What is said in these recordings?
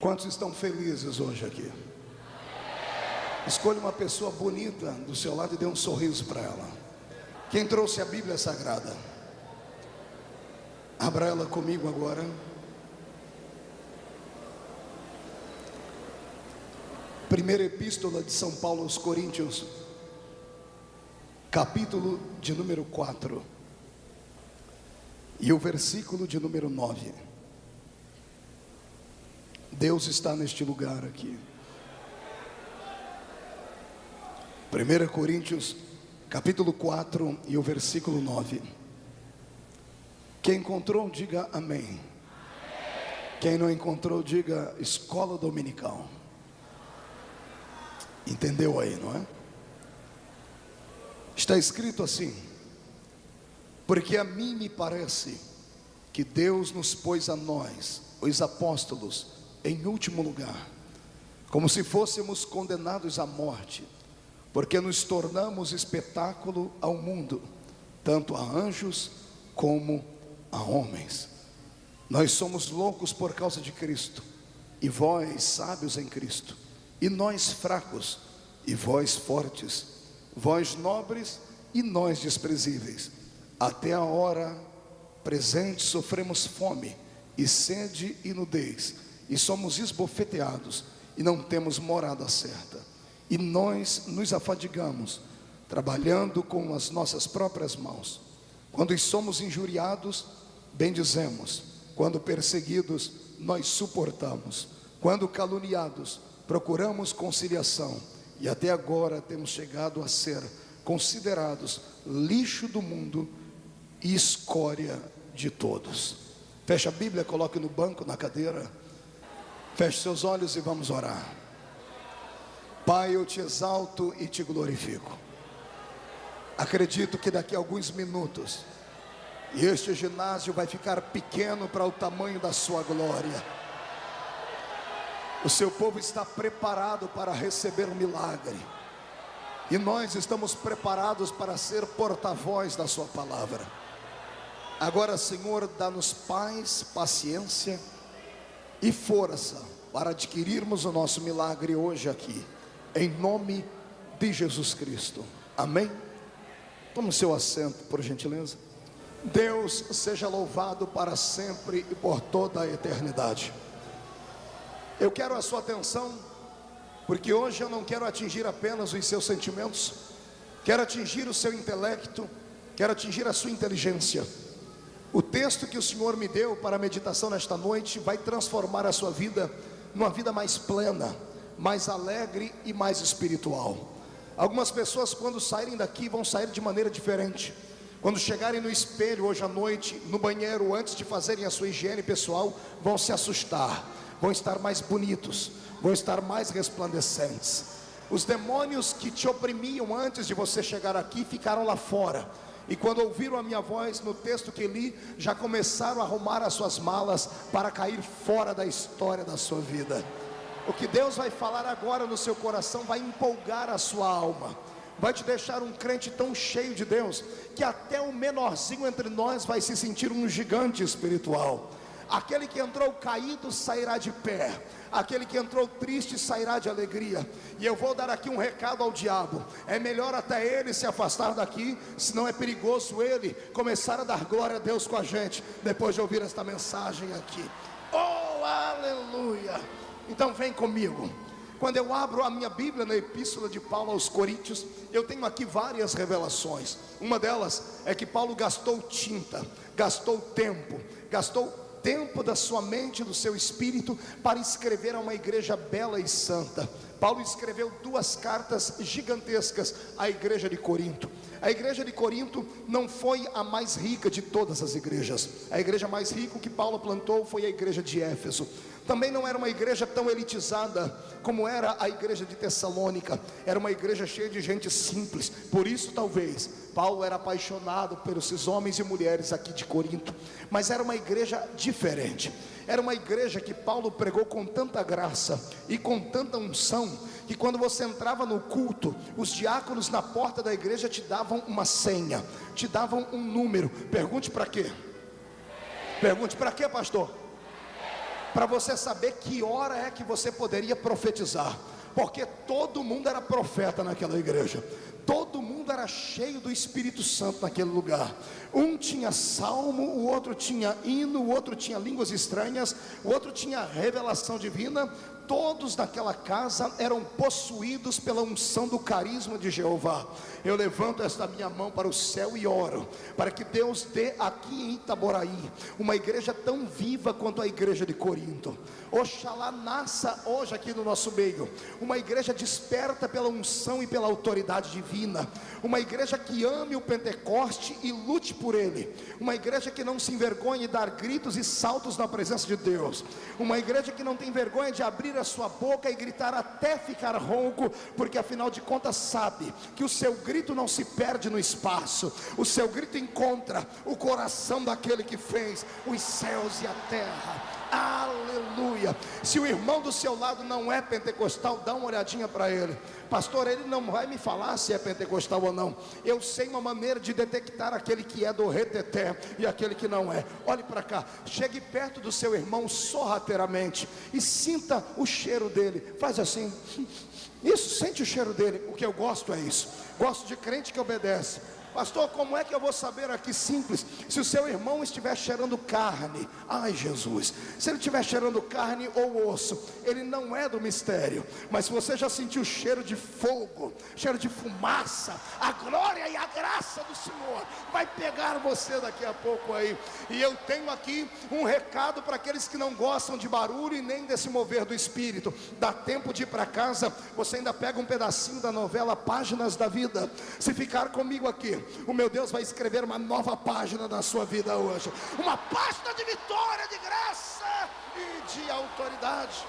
Quantos estão felizes hoje aqui? Escolha uma pessoa bonita do seu lado e dê um sorriso para ela. Quem trouxe a Bíblia Sagrada? Abra ela comigo agora. Primeira Epístola de São Paulo aos Coríntios, capítulo de número 4 e o versículo de número 9. Deus está neste lugar aqui. 1 Coríntios, capítulo 4 e o versículo 9. Quem encontrou, diga amém. Quem não encontrou, diga escola dominical. Entendeu aí, não é? Está escrito assim: porque a mim me parece que Deus nos pôs a nós, os apóstolos, em último lugar, como se fôssemos condenados à morte, porque nos tornamos espetáculo ao mundo, tanto a anjos como a homens. Nós somos loucos por causa de Cristo, e vós sábios em Cristo, e nós fracos, e vós fortes, vós nobres, e nós desprezíveis. Até a hora presente sofremos fome, e sede e nudez, e somos esbofeteados, e não temos morada certa, e nós nos afadigamos, trabalhando com as nossas próprias mãos. Quando somos injuriados, bendizemos; quando perseguidos, nós suportamos; quando caluniados, procuramos conciliação, e até agora temos chegado a ser considerados lixo do mundo e escória de todos. Feche a Bíblia, coloque no banco, na cadeira. Feche seus olhos e vamos orar. Pai, eu te exalto e te glorifico. Acredito que daqui a alguns minutos este ginásio vai ficar pequeno para o tamanho da sua glória. O seu povo está preparado para receber um milagre, e nós estamos preparados para ser porta-voz da sua palavra. Agora, Senhor, dá-nos paz, paciência e força para adquirirmos o nosso milagre hoje aqui, em nome de Jesus Cristo, amém? Tome o seu assento, por gentileza. Deus seja louvado para sempre e por toda a eternidade. Eu quero a sua atenção, porque hoje eu não quero atingir apenas os seus sentimentos, quero atingir o seu intelecto, quero atingir a sua inteligência. O texto que o Senhor me deu para a meditação nesta noite vai transformar a sua vida numa vida mais plena, mais alegre e mais espiritual. Algumas pessoas, quando saírem daqui, vão sair de maneira diferente. Quando chegarem no espelho hoje à noite, no banheiro, antes de fazerem a sua higiene pessoal, vão se assustar, vão estar mais bonitos, vão estar mais resplandecentes. Os demônios que te oprimiam antes de você chegar aqui ficaram lá fora, e quando ouviram a minha voz no texto que li, já começaram a arrumar as suas malas para cair fora da história da sua vida. O que Deus vai falar agora no seu coração vai empolgar a sua alma, vai te deixar um crente tão cheio de Deus, que até o menorzinho entre nós vai se sentir um gigante espiritual. Aquele que entrou caído sairá de pé, aquele que entrou triste sairá de alegria. E eu vou dar aqui um recado ao diabo: é melhor até ele se afastar daqui, senão é perigoso ele começar a dar glória a Deus com a gente, depois de ouvir esta mensagem aqui. Oh, aleluia! Então vem comigo. Quando eu abro a minha Bíblia na Epístola de Paulo aos Coríntios, eu tenho aqui várias revelações. Uma delas é que Paulo gastou tinta, gastou tempo da sua mente, do seu espírito, para escrever a uma igreja bela e santa. Paulo escreveu 2 cartas gigantescas à igreja de Corinto. A igreja de Corinto não foi a mais rica de todas as igrejas. A igreja mais rica que Paulo plantou foi a igreja de Éfeso. Também não era uma igreja tão elitizada como era a igreja de Tessalônica. Era uma igreja cheia de gente simples. Por isso talvez Paulo era apaixonado pelos esses homens e mulheres aqui de Corinto. Mas era uma igreja diferente. Era uma igreja que Paulo pregou com tanta graça e com tanta unção, que quando você entrava no culto, os diáconos na porta da igreja te davam uma senha, te davam um número. Pergunte para quê? Pergunte para quê, pastor? para você saber que hora é que você poderia profetizar, porque todo mundo era profeta naquela igreja, todo mundo era cheio do Espírito Santo naquele lugar. Um tinha salmo, o outro tinha hino, o outro tinha línguas estranhas, o outro tinha revelação divina. Todos naquela casa eram possuídos pela unção do carisma de Jeová. Eu levanto esta minha mão para o céu e oro para que Deus dê aqui em Itaboraí uma igreja tão viva quanto a igreja de Corinto. Oxalá nasça hoje aqui no nosso meio uma igreja desperta pela unção e pela autoridade divina, uma igreja que ame o Pentecoste e lute por ele, uma igreja que não se envergonhe de dar gritos e saltos na presença de Deus, uma igreja que não tem vergonha de abrir a sua boca e gritar até ficar ronco, porque afinal de contas sabe que o seu grito não se perde no espaço, o seu grito encontra o coração daquele que fez os céus e a terra. Aleluia. Se o irmão do seu lado não é pentecostal, dá uma olhadinha para ele. Pastor, ele não vai me falar se é pentecostal ou não. Eu sei uma maneira de detectar aquele que é do reteté e aquele que não é. Olhe para cá, chegue perto do seu irmão sorrateiramente e sinta o cheiro dele. Faz assim, isso, sente o cheiro dele. O que eu gosto é isso. Gosto de crente que obedece. Pastor, como é que eu vou saber aqui? Simples, se o seu irmão estiver cheirando carne, ai Jesus, se ele estiver cheirando carne ou osso, ele não é do mistério. Mas se você já sentiu cheiro de fogo, cheiro de fumaça, a glória e a graça do Senhor vai pegar você daqui a pouco aí. E eu tenho aqui um recado para aqueles que não gostam de barulho e nem desse mover do Espírito. Dá tempo de ir para casa, você ainda pega um pedacinho da novela Páginas da Vida. Se ficar comigo aqui, o meu Deus vai escrever uma nova página na sua vida hoje, uma página de vitória, de graça e de autoridade.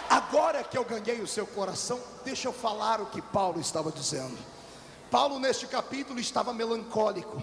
Agora que eu ganhei o seu coração, deixa eu falar o que Paulo estava dizendo. Paulo neste capítulo estava melancólico,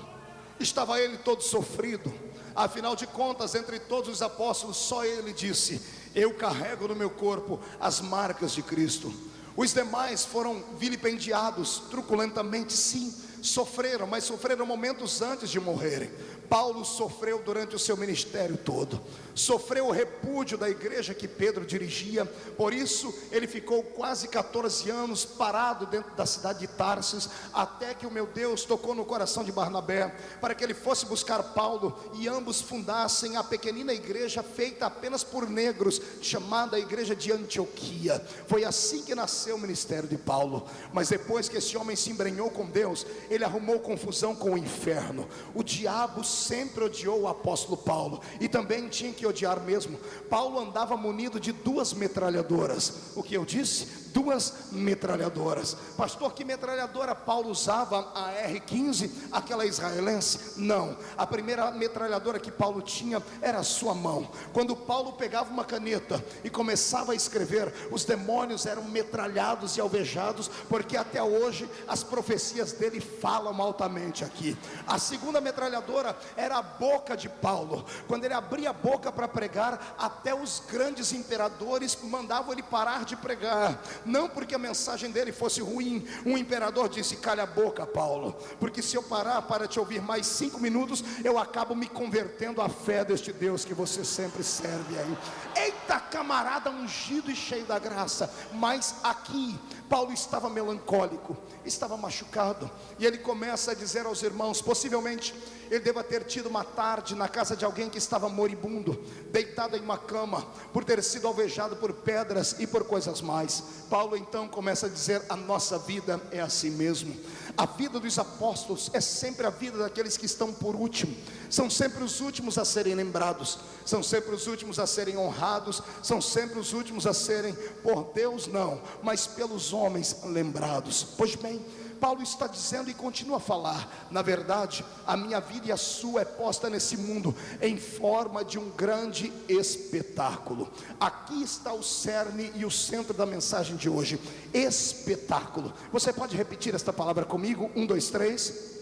estava ele todo sofrido. Afinal de contas, entre todos os apóstolos, só ele disse: eu carrego no meu corpo as marcas de Cristo. Os demais foram vilipendiados truculentamente, sim, sofreram, mas sofreram momentos antes de morrerem. Paulo sofreu durante o seu ministério todo, sofreu o repúdio da igreja que Pedro dirigia. Por isso ele ficou quase 14 anos parado dentro da cidade de Tarsis, até que o meu Deus tocou no coração de Barnabé, para que ele fosse buscar Paulo, e ambos fundassem a pequenina igreja feita apenas por negros, chamada a igreja de Antioquia. Foi assim que nasceu o ministério de Paulo. Mas depois que esse homem se embrenhou com Deus, ele arrumou confusão com o inferno. O diabo sempre odiou o apóstolo Paulo, e também tinha que odiar mesmo. Paulo andava munido de 2 metralhadoras. O que eu disse? 2 metralhadoras. Pastor, que metralhadora Paulo usava? A R-15, aquela israelense? Não, a primeira metralhadora que Paulo tinha era a sua mão. Quando Paulo pegava uma caneta e começava a escrever, os demônios eram metralhados e alvejados, porque até hoje as profecias dele falam altamente aqui. A segunda metralhadora era a boca de Paulo. Quando ele abria a boca para pregar, até os grandes imperadores mandavam ele parar de pregar, não porque a mensagem dele fosse ruim. Um imperador disse: calha a boca, Paulo, porque se eu parar para te ouvir mais 5 minutos, eu acabo me convertendo à fé deste Deus que você sempre serve aí. Eita, camarada ungido e cheio da graça. Mas aqui Paulo estava melancólico, estava machucado, e ele começa a dizer aos irmãos: possivelmente ele deva ter tido uma tarde na casa de alguém que estava moribundo, deitado em uma cama, por ter sido alvejado por pedras e por coisas mais. Paulo então começa a dizer: a nossa vida é assim mesmo. A vida dos apóstolos é sempre a vida daqueles que estão por último. São sempre os últimos a serem lembrados, são sempre os últimos a serem honrados, são sempre os últimos a serem, por Deus não, mas pelos homens, lembrados. Pois bem, Paulo está dizendo e continua a falar: na verdade, a minha vida e a sua é posta nesse mundo em forma de um grande espetáculo. Aqui está o cerne e o centro da mensagem de hoje: espetáculo. Você pode repetir esta palavra comigo? 1, 2, 3.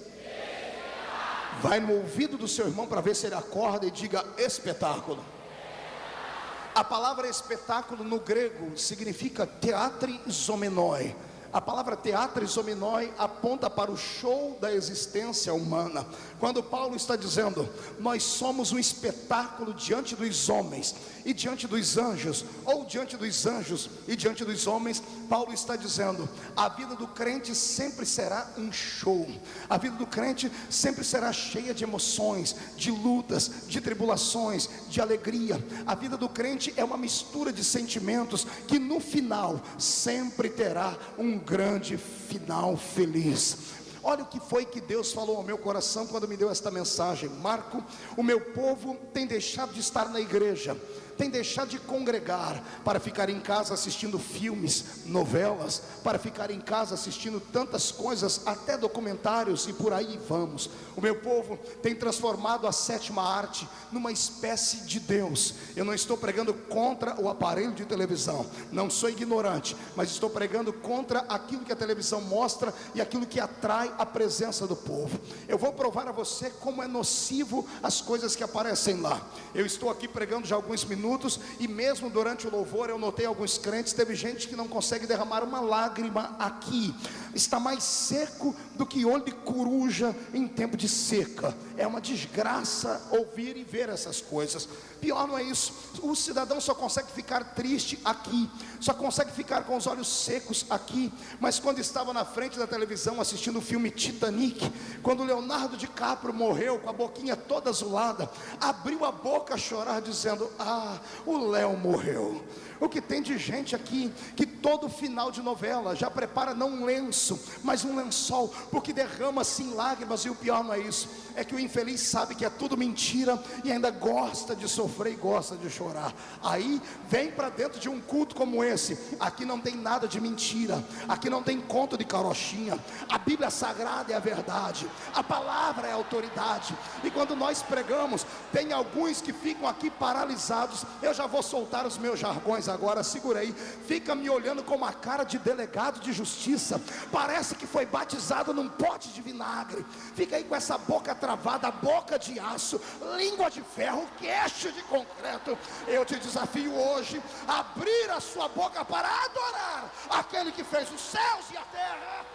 Vai no ouvido do seu irmão para ver se ele acorda e diga: espetáculo. A palavra espetáculo no grego significa teatri zomenoi. A palavra teatris hominoi aponta para o show da existência humana. Quando Paulo está dizendo, nós somos um espetáculo diante dos homens e diante dos anjos, ou diante dos anjos e diante dos homens, Paulo está dizendo, a vida do crente sempre será um show. A vida do crente sempre será cheia de emoções, de lutas, de tribulações, de alegria. A vida do crente é uma mistura de sentimentos que no final sempre terá um grande final feliz. Olha o que foi que Deus falou ao meu coração quando me deu esta mensagem. Marco, o meu povo tem deixado de estar na igreja, tem deixado de congregar para ficar em casa assistindo filmes, novelas, para ficar em casa assistindo tantas coisas, até documentários, e por aí vamos. O meu povo tem transformado a sétima arte numa espécie de Deus. Eu não estou pregando contra o aparelho de televisão, não sou ignorante, mas estou pregando contra aquilo que a televisão mostra e aquilo que atrai a presença do povo. Eu vou provar a você como é nocivo as coisas que aparecem lá. Eu estou aqui pregando já há alguns minutos, e mesmo durante o louvor eu notei alguns crentes, teve gente que não consegue derramar uma lágrima aqui, está mais seco do que olho de coruja em tempo de seca. É uma desgraça ouvir e ver essas coisas. Pior não é isso, o cidadão só consegue ficar triste aqui, só consegue ficar com os olhos secos aqui. Mas quando estava na frente da televisão assistindo o filme Titanic, quando Leonardo DiCaprio morreu com a boquinha toda azulada, abriu a boca a chorar dizendo, ah, o Léo morreu. O que tem de gente aqui que todo final de novela já prepara não um lenço, mas um lençol, porque derrama assim lágrimas. E o pior não é isso, é que o infeliz sabe que é tudo mentira e ainda gosta de sofrer e gosta de chorar. Aí vem para dentro de um culto como esse. Aqui não tem nada de mentira, aqui não tem conto de carochinha. A Bíblia Sagrada é a verdade, a palavra é a autoridade. E quando nós pregamos, tem alguns que ficam aqui paralisados. Eu já vou soltar os meus jargões agora, segura aí. Fica me olhando com uma cara de delegado de justiça, parece que foi batizado num pote de vinagre. Fica aí com essa boca travada, boca de aço, língua de ferro, queixo de concreto. Eu te desafio hoje a abrir a sua boca para adorar aquele que fez os céus e a terra.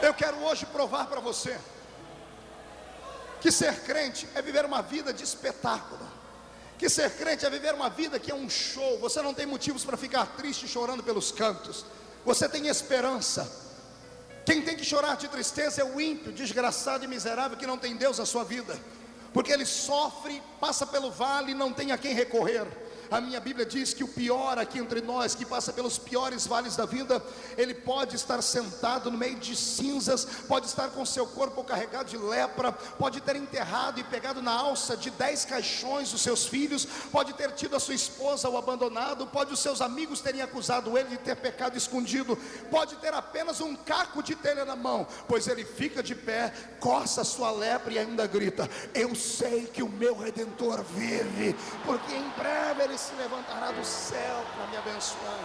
Eu quero hoje provar para você que ser crente é viver uma vida de espetáculo, que ser crente é viver uma vida que é um show. Você não tem motivos para ficar triste chorando pelos cantos, você tem esperança. Quem tem que chorar de tristeza é o ímpio, desgraçado e miserável que não tem Deus na sua vida, porque ele sofre, passa pelo vale e não tem a quem recorrer. A minha Bíblia diz que o pior aqui entre nós, que passa pelos piores vales da vida, ele pode estar sentado no meio de cinzas, pode estar com seu corpo carregado de lepra, pode ter enterrado e pegado na alça de 10 caixões os seus filhos, pode ter tido a sua esposa o abandonado, pode os seus amigos terem acusado ele de ter pecado escondido, pode ter apenas um caco de telha na mão, pois ele fica de pé, coça a sua lepra e ainda grita, eu sei que o meu Redentor vive, porque em breve ele se levantará do céu para me abençoar.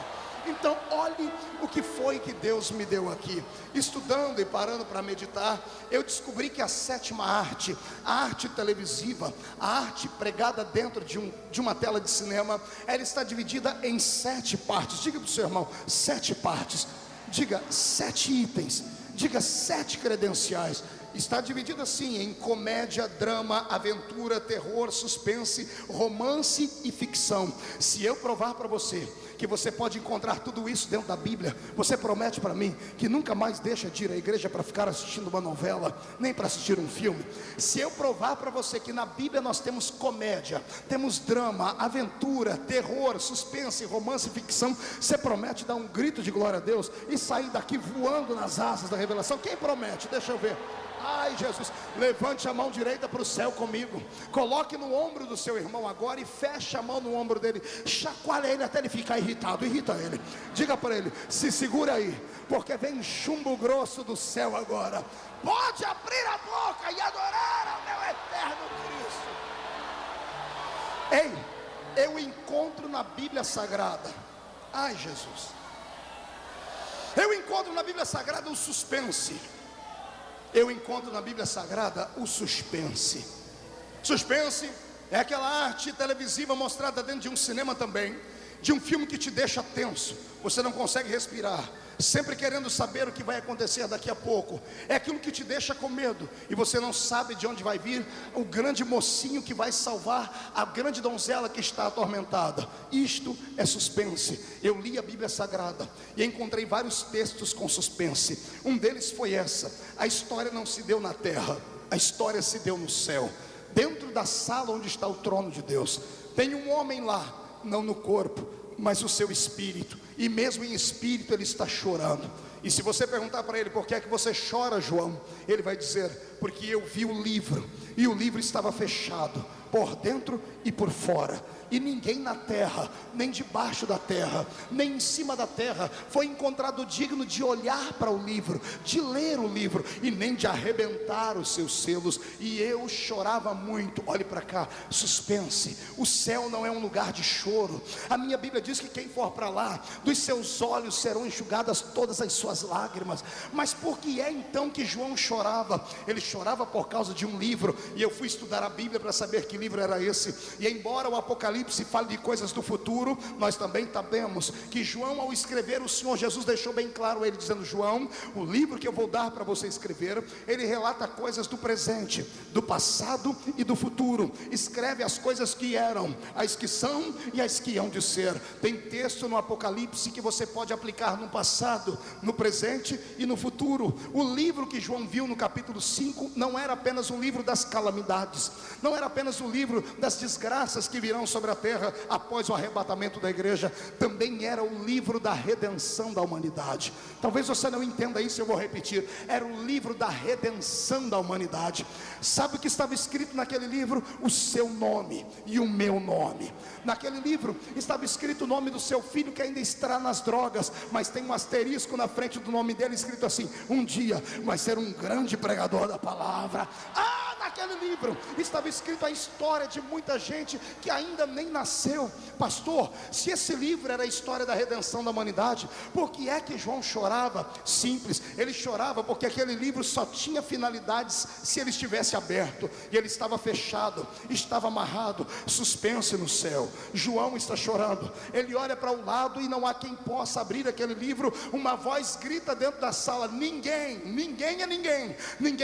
Então olhe o que foi que Deus me deu aqui. Estudando e parando para meditar, eu descobri que a sétima arte, a arte televisiva, a arte pregada dentro de uma tela de cinema, ela está dividida em 7 partes. Diga para o seu irmão, 7 partes. Diga 7 itens. Diga 7 credenciais. Está dividido assim em comédia, drama, aventura, terror, suspense, romance e ficção. Se eu provar para você que você pode encontrar tudo isso dentro da Bíblia, você promete para mim que nunca mais deixa de ir à igreja para ficar assistindo uma novela, nem para assistir um filme. Se eu provar para você que na Bíblia nós temos comédia, temos drama, aventura, terror, suspense, romance e ficção, você promete dar um grito de glória a Deus e sair daqui voando nas asas da revelação? Quem promete? Deixa eu ver. Ai, Jesus, levante a mão direita para o céu comigo, coloque no ombro do seu irmão agora e feche a mão no ombro dele, chacoalha ele até ele ficar irritado, irrita ele, diga para ele, se segura aí, porque vem chumbo grosso do céu agora. Pode abrir a boca e adorar ao meu eterno Cristo. Ei, eu encontro na Bíblia Sagrada, ai Jesus, eu encontro na Bíblia Sagrada o suspense. Eu encontro na Bíblia Sagrada o suspense. Suspense É aquela arte televisiva mostrada dentro de um cinema também, de um filme que te deixa tenso, você não consegue respirar, sempre querendo saber o que vai acontecer daqui a pouco. É aquilo que te deixa com medo, e você não sabe de onde vai vir o grande mocinho que vai salvar a grande donzela que está atormentada. Isto é suspense. Eu li a Bíblia Sagrada e encontrei vários textos com suspense. Um deles foi essa: a história não se deu na terra, a história se deu no céu. Dentro da sala onde está o trono de Deus, tem um homem lá, não no corpo, mas o seu espírito, e mesmo em espírito ele está chorando. E se você perguntar para ele: por que é que você chora, João? Ele vai dizer: porque eu vi o livro, e o livro estava fechado, por dentro e por fora, e ninguém na terra, nem debaixo da terra, nem em cima da terra, foi encontrado digno de olhar para o livro, de ler o livro, e nem de arrebentar os seus selos. E eu chorava muito. Olhe para cá, suspense. O céu não é um lugar de choro. A minha Bíblia diz que quem for para lá, dos seus olhos serão enxugadas todas as suas lágrimas. Mas por que é então que João chorava? Ele chorava por causa de um livro. E eu fui estudar a Bíblia para saber que livro era esse. E embora o Apocalipse fale de coisas do futuro, nós também sabemos que João, ao escrever, o Senhor Jesus deixou bem claro ele, dizendo: João, o livro que eu vou dar para você escrever, ele relata coisas do presente, do passado e do futuro. Escreve as coisas que eram, as que são e as que hão de ser. Tem texto no Apocalipse que você pode aplicar no passado, no presente e no futuro. O livro que João viu no capítulo 5 não era apenas o livro das calamidades, não era apenas o livro das desgraças que virão sobre a terra após o arrebatamento da igreja, também era o livro da redenção da humanidade. Talvez você não entenda isso, eu vou repetir: era o livro da redenção da humanidade. Sabe o que estava escrito naquele livro? O seu nome e o meu nome. Naquele livro estava escrito o nome do seu filho, que ainda está nas drogas, mas tem um asterisco na frente do nome dele, escrito assim: um dia vai ser um grande pregador da palavra. Naquele livro estava escrito a história de muita gente que ainda nem nasceu. Pastor, se esse livro era a história da redenção da humanidade, por que é que João chorava? Simples, ele chorava porque aquele livro só tinha finalidades se ele estivesse aberto, e ele estava fechado, estava amarrado, suspenso no céu. João está chorando, ele olha para o lado e não há quem possa abrir aquele livro. Uma voz grita dentro da sala: ninguém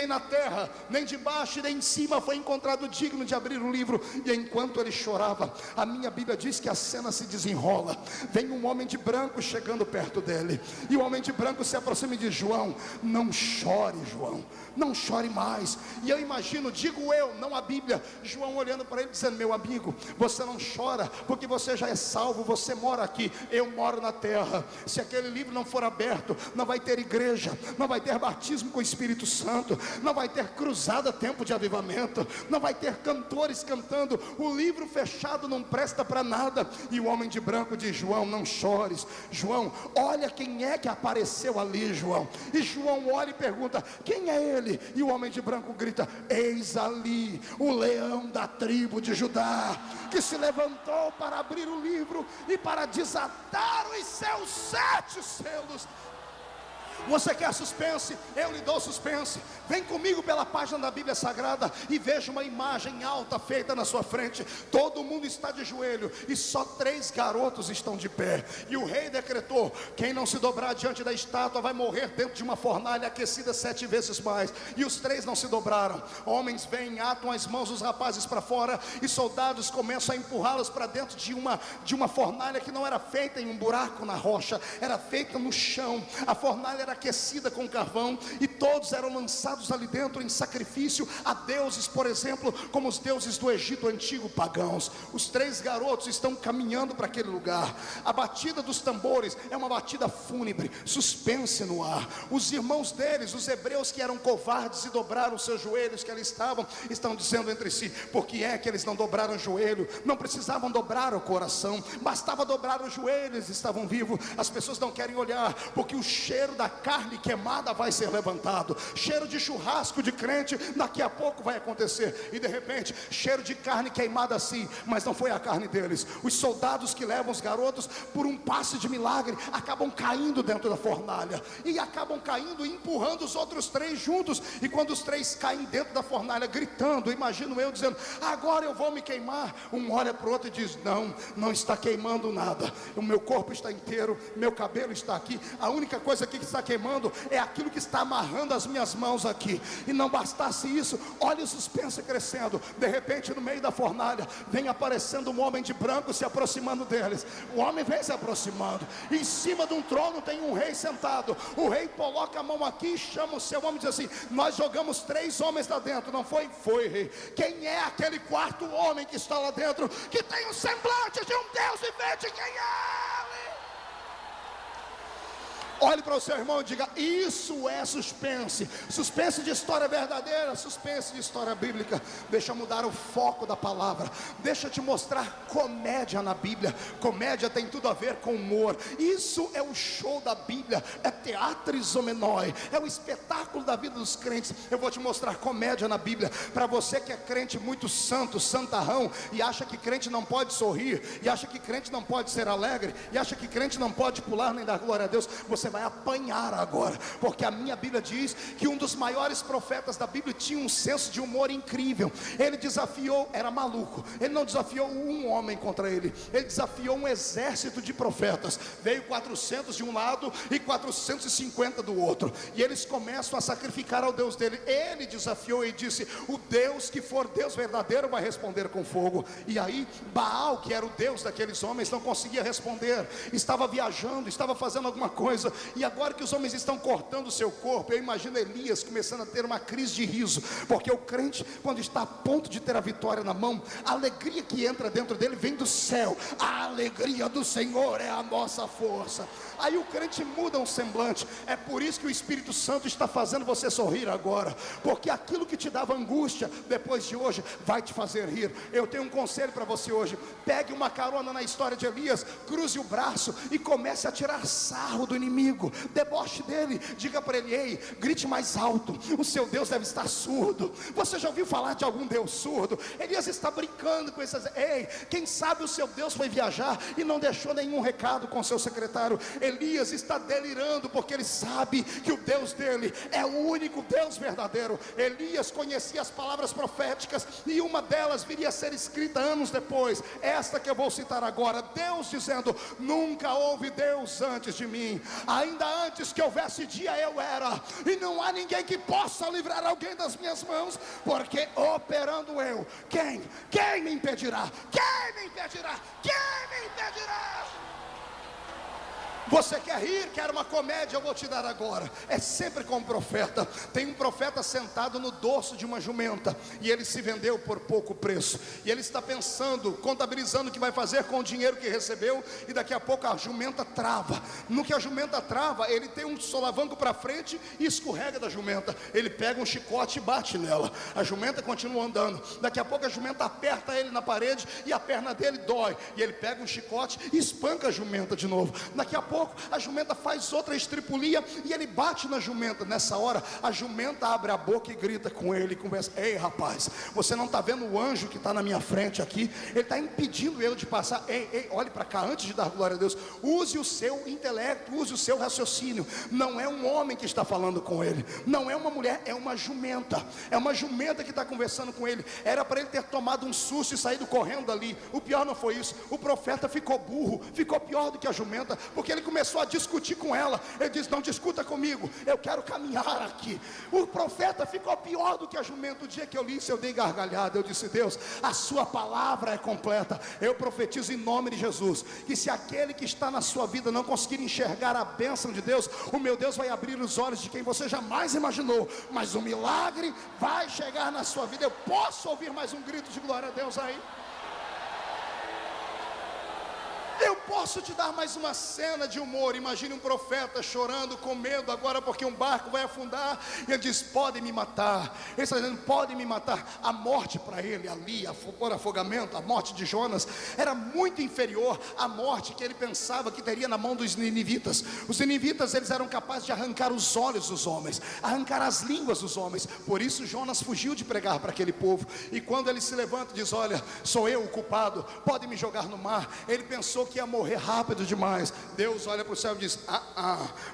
na terra, nem debaixo nem em cima foi encontrado digno de abrir o livro. E enquanto ele chorava, a minha Bíblia diz que a cena se desenrola. Vem um homem de branco chegando perto dele, e o homem de branco se aproxima e diz: João, não chore, João, não chore mais. E eu imagino, digo eu, não a Bíblia, João olhando para ele dizendo: meu amigo, você não chora porque você já é salvo, você mora aqui, eu moro na terra. Se aquele livro não for aberto, não vai ter igreja, não vai ter batismo com o Espírito Santo, não vai ter cruzada, tempo de avivamento, não vai ter cantores cantando. O livro fechado não presta para nada. E o homem de branco diz: João, não chores. João, olha quem é que apareceu ali, João. E João olha e pergunta: quem é ele? E o homem de branco grita: eis ali o leão da tribo de Judá, que se levantou para abrir o livro e para desatar os seus 7 selos. Você quer suspense? Eu lhe dou suspense. Vem comigo pela página da Bíblia Sagrada e veja uma imagem alta feita na sua frente. Todo mundo está de joelho e só 3 garotos estão de pé. E o rei decretou: quem não se dobrar diante da estátua vai morrer dentro de uma fornalha aquecida 7 vezes mais. E os 3 não se dobraram. Homens vêm, atam as mãos dos rapazes para fora, e soldados começam a empurrá-los para dentro de uma fornalha que não era feita em um buraco na rocha, era feita no chão. A fornalha era aquecida com carvão, e todos eram lançados ali dentro em sacrifício a deuses, por exemplo, como os deuses do Egito antigo, pagãos. Os 3 garotos estão caminhando para aquele lugar. A batida dos tambores é uma batida fúnebre, suspense no ar. Os irmãos deles, os hebreus que eram covardes e dobraram os seus joelhos que ali estão dizendo entre si: por que é que eles não dobraram o joelho? Não precisavam dobrar o coração, bastava dobrar os joelhos, estavam vivos. As pessoas não querem olhar porque o cheiro da carne queimada vai ser levantado, cheiro de churrasco de crente daqui a pouco vai acontecer, e de repente, cheiro de carne queimada assim, mas não foi a carne deles. Os soldados que levam os garotos por um passe de milagre, acabam caindo dentro da fornalha, e acabam caindo e empurrando os outros 3 juntos, e quando os 3 caem dentro da fornalha, gritando, imagino eu dizendo, agora eu vou me queimar. Um olha para o outro e diz, não está queimando nada, o meu corpo está inteiro, meu cabelo está aqui, a única coisa aqui que está queimando é aquilo que está amarrando as minhas mãos aqui. E não bastasse isso, olha o suspense crescendo, de repente no meio da fornalha, vem aparecendo um homem de branco se aproximando deles. O homem vem se aproximando, em cima de um trono tem um rei sentado. O rei coloca a mão aqui, chama o seu homem e diz assim, nós jogamos 3 homens lá dentro, não foi? Foi, rei. Quem é aquele 4º homem que está lá dentro, que tem o semblante de um Deus vivente? Quem é ele? Olhe para o seu irmão e diga, isso é suspense. Suspense de história verdadeira, suspense de história bíblica. Deixa eu mudar o foco da palavra, deixa eu te mostrar comédia na Bíblia. Comédia tem tudo a ver com humor. Isso é o show da Bíblia, é teatris homenoi, é o espetáculo da vida dos crentes. Eu vou te mostrar comédia na Bíblia. Para você que é crente muito santo, santarrão, e acha que crente não pode sorrir, e acha que crente não pode ser alegre, e acha que crente não pode pular nem dar glória a Deus, você vai apanhar agora, porque a minha Bíblia diz que um dos maiores profetas da Bíblia tinha um senso de humor incrível. Ele desafiou, era maluco, ele não desafiou um homem contra ele, ele desafiou um exército de profetas. Veio 400 de um lado e 450 do outro, e eles começam a sacrificar ao Deus dele. Ele desafiou e disse, o Deus que for Deus verdadeiro vai responder com fogo. E aí Baal, que era o Deus daqueles homens, não conseguia responder, estava viajando, estava fazendo alguma coisa. E agora que os homens estão cortando o seu corpo, eu imagino Elias começando a ter uma crise de riso, porque o crente, quando está a ponto de ter a vitória na mão, a alegria que entra dentro dele vem do céu. A alegria do Senhor é a nossa força. Aí o crente muda um semblante. É por isso que o Espírito Santo está fazendo você sorrir agora, porque aquilo que te dava angústia, depois de hoje, vai te fazer rir. Eu tenho um conselho para você hoje: pegue uma carona na história de Elias, cruze o braço e comece a tirar sarro do inimigo, deboche dele, diga para ele, ei, grite mais alto, o seu Deus deve estar surdo. Você já ouviu falar de algum Deus surdo? Elias está brincando com essas, ei, quem sabe o seu Deus foi viajar e não deixou nenhum recado com seu secretário. Elias está delirando, porque ele sabe que o Deus dele é o único Deus verdadeiro. Elias conhecia as palavras proféticas, e uma delas viria a ser escrita anos depois, esta que eu vou citar agora. Deus dizendo, nunca houve Deus antes de mim, ainda antes que houvesse dia eu era, e não há ninguém que possa livrar alguém das minhas mãos, porque operando eu, quem me impedirá? Quem me impedirá? Quem me impedirá? Você quer rir, quer uma comédia? Eu vou te dar agora. É sempre com um profeta. Tem um profeta sentado no dorso de uma jumenta, e ele se vendeu por pouco preço, e ele está pensando, contabilizando o que vai fazer com o dinheiro que recebeu, e daqui a pouco a jumenta trava. No que a jumenta trava, ele tem um solavanco para frente e escorrega da jumenta. Ele pega um chicote e bate nela. A jumenta continua andando. Daqui a pouco a jumenta aperta ele na parede e a perna dele dói, e ele pega um chicote e espanca a jumenta de novo. Daqui a pouco a jumenta faz outra estripulia e ele bate na jumenta. Nessa hora a jumenta abre a boca e grita com ele, conversa, ei rapaz, você não está vendo o anjo que está na minha frente aqui? Ele está impedindo eu de passar. Ei, olhe para cá, antes de dar glória a Deus, use o seu intelecto, use o seu raciocínio. Não é um homem que está falando com ele, não é uma mulher, é uma jumenta. É uma jumenta que está conversando com ele. Era para ele ter tomado um susto e saído correndo dali. O pior não foi isso, o profeta ficou burro, ficou pior do que a jumenta, porque ele começou a discutir com ela. Ele diz, não discuta comigo, eu quero caminhar aqui. O profeta ficou pior do que a jumenta. O dia que eu li isso, eu dei gargalhada. Eu disse, Deus, a sua palavra é completa. Eu profetizo em nome de Jesus, que se aquele que está na sua vida não conseguir enxergar a bênção de Deus, o meu Deus vai abrir os olhos de quem você jamais imaginou, mas o milagre vai chegar na sua vida. Eu posso ouvir mais um grito de glória a Deus aí? Eu posso posso te dar mais uma cena de humor. Imagine um profeta chorando com medo agora porque um barco vai afundar, e ele diz: podem me matar. Ele está dizendo: podem me matar. A morte para ele ali, por afogamento, a morte de Jonas era muito inferior à morte que ele pensava que teria na mão dos ninivitas. Os ninivitas, eles eram capazes de arrancar os olhos dos homens, arrancar as línguas dos homens. Por isso Jonas fugiu de pregar para aquele povo. E quando ele se levanta e diz: olha, sou eu o culpado, pode me jogar no mar, ele pensou que ia morrer rápido demais. Deus olha para o céu e diz: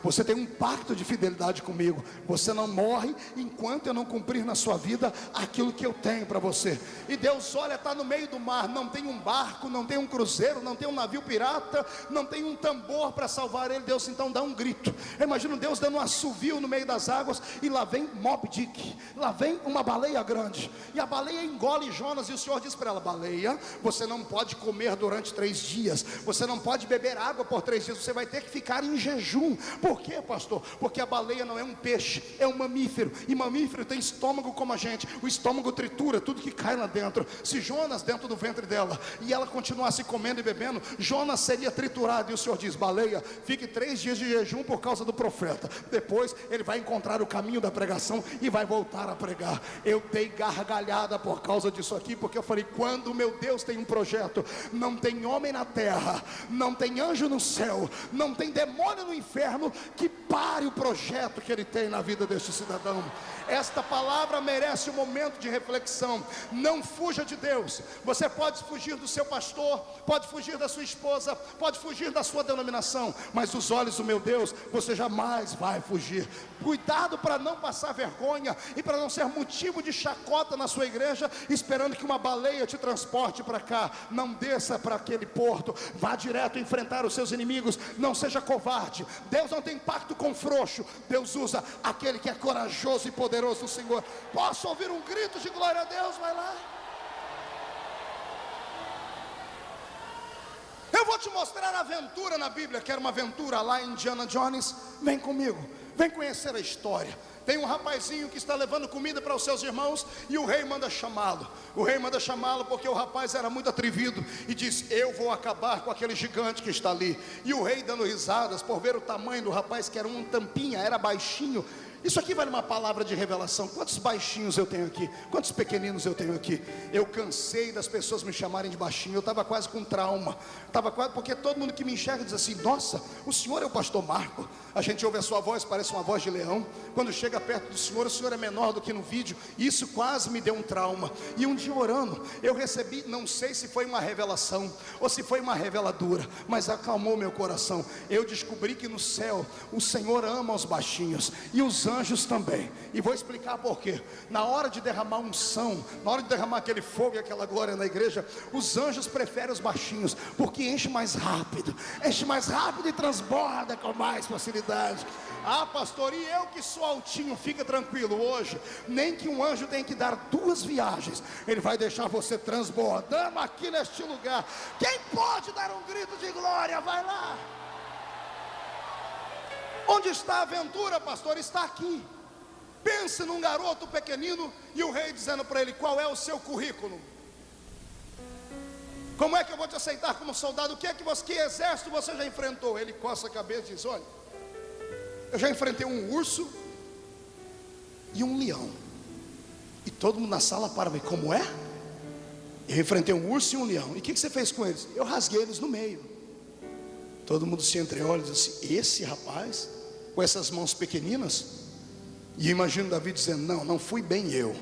você tem um pacto de fidelidade comigo, você não morre enquanto eu não cumprir na sua vida aquilo que eu tenho para você. E Deus olha, está no meio do mar, não tem um barco, não tem um cruzeiro, não tem um navio pirata, não tem um tambor para salvar ele. Deus então dá um grito. Eu imagino Deus dando um assovio no meio das águas, e lá vem Moby Dick, lá vem uma baleia grande, e a baleia engole Jonas, e o Senhor diz para ela: baleia, você não pode comer durante 3 dias, você não pode beber água por 3 dias, você vai ter que ficar em jejum. Por quê, pastor? Porque a baleia não é um peixe, é um mamífero, e mamífero tem estômago como a gente, o estômago tritura tudo que cai lá dentro. Se Jonas dentro do ventre dela, e ela continuasse comendo e bebendo, Jonas seria triturado. E o Senhor diz: baleia, fique 3 dias de jejum por causa do profeta, depois ele vai encontrar o caminho da pregação e vai voltar a pregar. Eu dei gargalhada por causa disso aqui, porque eu falei: quando meu Deus tem um projeto, não tem homem na terra, não tem anjo no céu, não tem demônio no inferno que pare o projeto que ele tem na vida deste cidadão. Esta palavra merece um momento de reflexão. Não fuja de Deus. Você pode fugir do seu pastor, pode fugir da sua esposa, pode fugir da sua denominação, mas dos olhos do meu Deus você jamais vai fugir. Cuidado para não passar vergonha e para não ser motivo de chacota na sua igreja, esperando que uma baleia te transporte para cá. Não desça para aquele porto, vá direto enfrentar os seus inimigos. Não seja covarde. Deus não tem pacto com frouxo. Deus usa aquele que é corajoso e poderoso no Senhor. Posso ouvir um grito de glória a Deus? Vai lá. Eu vou te mostrar a aventura na Bíblia. Quer uma aventura lá em Indiana Jones? Vem comigo, vem conhecer a história. Tem um rapazinho que está levando comida para os seus irmãos, e o rei manda chamá-lo. O rei manda chamá-lo porque o rapaz era muito atrevido e diz: eu vou acabar com aquele gigante que está ali. E o rei, dando risadas por ver o tamanho do rapaz, que era um tampinha, era baixinho. Isso aqui vale uma palavra de revelação. Quantos baixinhos eu tenho aqui? Quantos pequeninos eu tenho aqui? Eu cansei das pessoas me chamarem de baixinho. Eu estava quase com trauma. Estava quase, porque todo mundo que me enxerga diz assim: nossa, o senhor é o pastor Marco. A gente ouve a sua voz, parece uma voz de leão. Quando chega perto do senhor, o senhor é menor do que no vídeo. Isso quase me deu um trauma. E um dia orando, eu recebi, não sei se foi uma revelação ou se foi uma reveladura, mas acalmou meu coração. Eu descobri que no céu o Senhor ama os baixinhos e os anjos também. E vou explicar por quê. Na hora de derramar unção, na hora de derramar aquele fogo e aquela glória na igreja, os anjos preferem os baixinhos, porque enche mais rápido e transborda com mais facilidade. Ah, pastor, e eu que sou altinho? Fica tranquilo, hoje nem que um anjo tenha que dar 2 viagens, ele vai deixar você transbordando aqui neste lugar. Quem pode dar um grito de glória? Vai lá. Onde está a aventura, pastor? Está aqui. Pense num garoto pequenino e o rei dizendo para ele: qual é o seu currículo? Como é que eu vou te aceitar como soldado? Que exército você já enfrentou? Ele coça a cabeça e diz: olha, eu já enfrentei um urso e um leão. E todo mundo na sala para ver: como é? Eu enfrentei um urso e um leão. E o que você fez com eles? Eu rasguei eles no meio. Todo mundo se entreolha e diz assim: esse rapaz, com essas mãos pequeninas? E imagino Davi dizendo: não fui bem eu,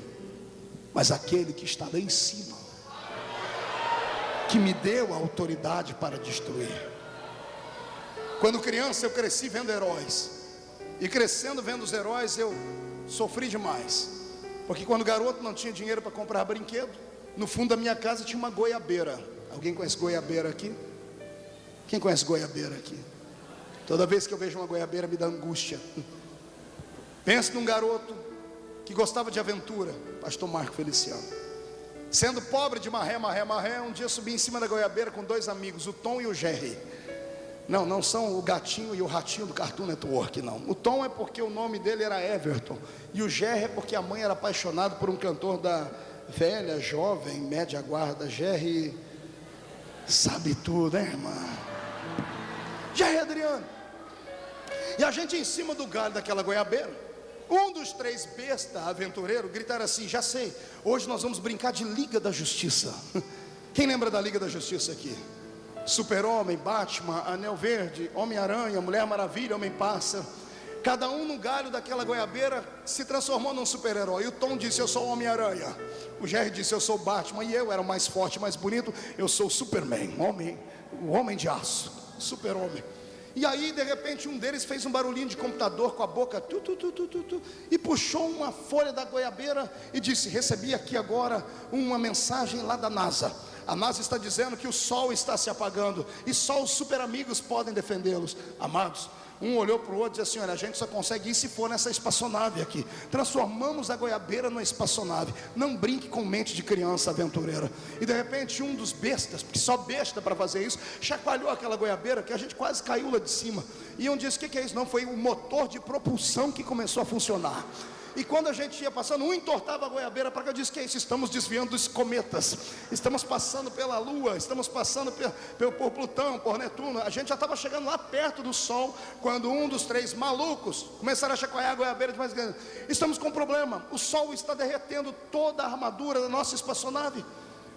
mas aquele que está lá em cima, que me deu a autoridade para destruir. Quando criança eu cresci vendo heróis, e crescendo vendo os heróis eu sofri demais, porque quando garoto não tinha dinheiro para comprar brinquedo, no fundo da minha casa tinha uma goiabeira. Alguém conhece goiabeira aqui? Quem conhece goiabeira aqui? Toda vez que eu vejo uma goiabeira me dá angústia. Pense num garoto que gostava de aventura, pastor Marco Feliciano. Sendo pobre de marré, um dia subi em cima da goiabeira com 2 amigos, o Tom e o Jerry. Não são o gatinho e o ratinho do Cartoon Network, não. O Tom é porque o nome dele era Everton, e o Jerry é porque a mãe era apaixonada por um cantor da velha, jovem, média guarda. Jerry sabe tudo, hein, irmã? Jair Adriano. E a gente em cima do galho daquela goiabeira, um dos 3 bestas aventureiros gritaram assim: já sei, hoje nós vamos brincar de Liga da Justiça. Quem lembra da Liga da Justiça aqui? Super-Homem, Batman, Anel Verde, Homem-Aranha, Mulher Maravilha, Homem-Pássaro. Cada um no galho daquela goiabeira se transformou num super-herói. E o Tom disse: eu sou o Homem-Aranha. O Jerry disse: eu sou o Batman. E eu era o mais forte, mais bonito: eu sou o Superman, o homem de aço, super-homem. E aí de repente um deles fez um barulhinho de computador com a boca e puxou uma folha da goiabeira e disse: recebi aqui agora uma mensagem lá da NASA. A NASA está dizendo que o sol está se apagando e só os super amigos podem defendê-los. Amados, um olhou para o outro e disse assim: olha, a gente só consegue ir se for nessa espaçonave aqui. Transformamos a goiabeira numa espaçonave. Não brinque com mente de criança aventureira. E de repente um dos bestas, porque só besta para fazer isso, chacoalhou aquela goiabeira que a gente quase caiu lá de cima. E um disse: o que é isso? Não, foi o motor de propulsão que começou a funcionar. E quando a gente ia passando, um entortava a goiabeira para cá. Eu disse: que é isso? Estamos desviando dos cometas, estamos passando pela Lua, estamos passando por Plutão, por Netuno. A gente já estava chegando lá perto do Sol, quando um dos 3 malucos começaram a chacoalhar a goiabeira de mais grande. Estamos com um problema, o Sol está derretendo toda a armadura da nossa espaçonave.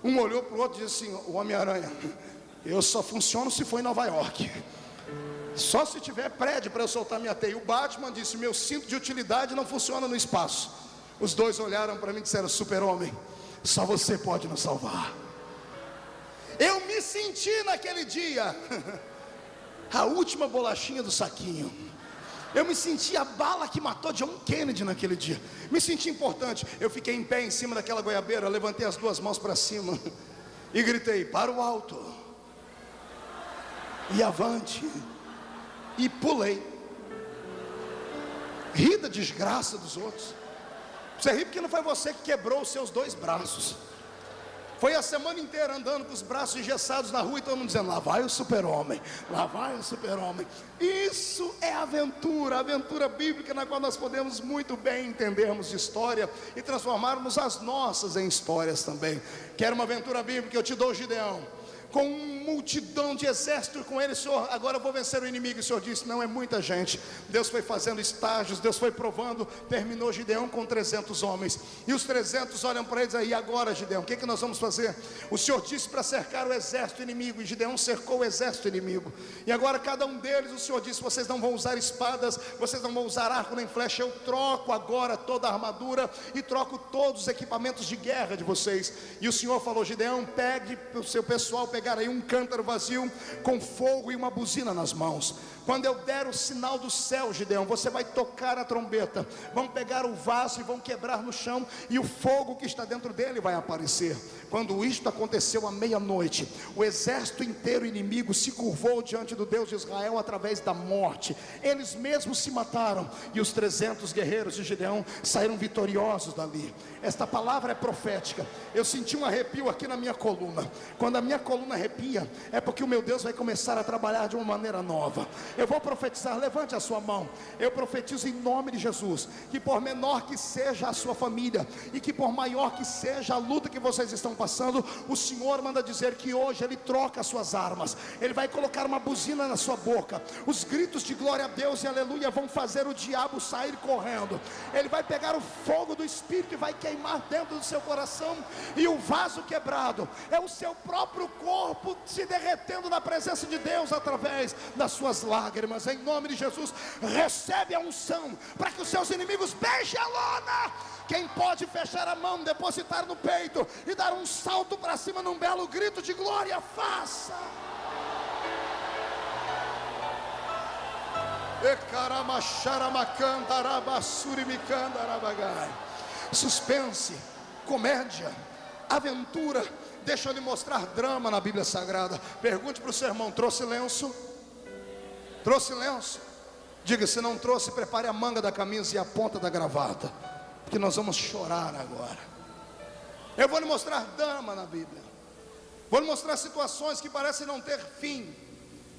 Um olhou para o outro e disse assim: o Homem-Aranha, eu só funciono se for em Nova York, só se tiver prédio para eu soltar minha teia. O Batman disse: meu cinto de utilidade não funciona no espaço. Os dois olharam para mim e disseram: Super-Homem, só você pode nos salvar. Eu me senti naquele dia a última bolachinha do saquinho. Eu me senti a bala que matou John Kennedy naquele dia. Me senti importante. Eu fiquei em pé em cima daquela goiabeira, levantei as 2 mãos para cima e gritei: para o alto e avante. E pulei. Ri da desgraça dos outros. Você ri porque não foi você que quebrou os seus 2 braços. Foi a semana inteira andando com os braços engessados na rua e todo mundo dizendo: lá vai o super-homem, lá vai o super-homem. Isso é aventura, aventura bíblica, na qual nós podemos muito bem entendermos de história e transformarmos as nossas em histórias também. Quer uma aventura bíblica? Eu te dou Gideão, com uma multidão de exército com ele: Senhor, agora eu vou vencer o inimigo. E o Senhor disse: não é muita gente. Deus foi fazendo estágios, Deus foi provando. Terminou Gideão com 300 homens. E os 300 olham para eles aí: e agora, Gideão, o que nós vamos fazer? O Senhor disse para cercar o exército inimigo, e Gideão cercou o exército inimigo. E agora cada um deles, o Senhor disse: vocês não vão usar espadas, vocês não vão usar arco nem flecha. Eu troco agora toda a armadura e troco todos os equipamentos de guerra de vocês. E o Senhor falou: Gideão, pegue para o seu pessoal pegar aí um cântaro vazio com fogo e uma buzina nas mãos. Quando eu der o sinal do céu, Gideão, você vai tocar a trombeta. Vão pegar o vaso e vão quebrar no chão, e o fogo que está dentro dele vai aparecer. Quando isto aconteceu à meia-noite, o exército inteiro inimigo se curvou diante do Deus de Israel através da morte. Eles mesmos se mataram, e os 300 guerreiros de Gideão saíram vitoriosos dali. Esta palavra é profética. Eu senti um arrepio aqui na minha coluna. Quando a minha coluna arrepia, é porque o meu Deus vai começar a trabalhar de uma maneira nova. Eu vou profetizar, levante a sua mão. Eu profetizo em nome de Jesus, que por menor que seja a sua família, e que por maior que seja a luta que vocês estão passando, o Senhor manda dizer que hoje Ele troca as suas armas. Ele vai colocar uma buzina na sua boca. Os gritos de glória a Deus e aleluia vão fazer o diabo sair correndo. Ele vai pegar o fogo do Espírito e vai queimar dentro do seu coração. E o vaso quebrado é o seu próprio corpo se derretendo na presença de Deus através das suas lágrimas. Em nome de Jesus, recebe a unção para que os seus inimigos beijem a lona. Quem pode fechar a mão, depositar no peito e dar um salto para cima num belo grito de glória, faça. Suspense, comédia, aventura. Deixa eu lhe mostrar drama na Bíblia Sagrada. Pergunte para o seu irmão: trouxe lenço? Trouxe lenço? Diga: se não trouxe, prepare a manga da camisa e a ponta da gravata, porque nós vamos chorar agora. Eu vou lhe mostrar drama na Bíblia. Vou lhe mostrar situações que parecem não ter fim,